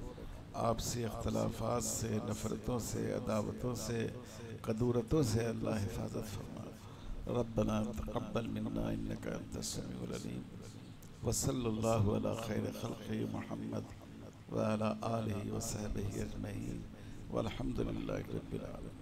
आपसी इख्तलाफात से, नफ़रतों से, अदावतों से, कदूरतों से अल्लाह हिफाजत फरमा। रब्बना तक़ब्बल मिन्ना इन्नका अंतस समीउल अलीम व सल्लल्लाहु अला खैरि खल्क़ि मुहम्मद व अला आलिहि व सहबिहि अजमईन वल्हम्दुलिल्लाहि रब्बिल आलमीन।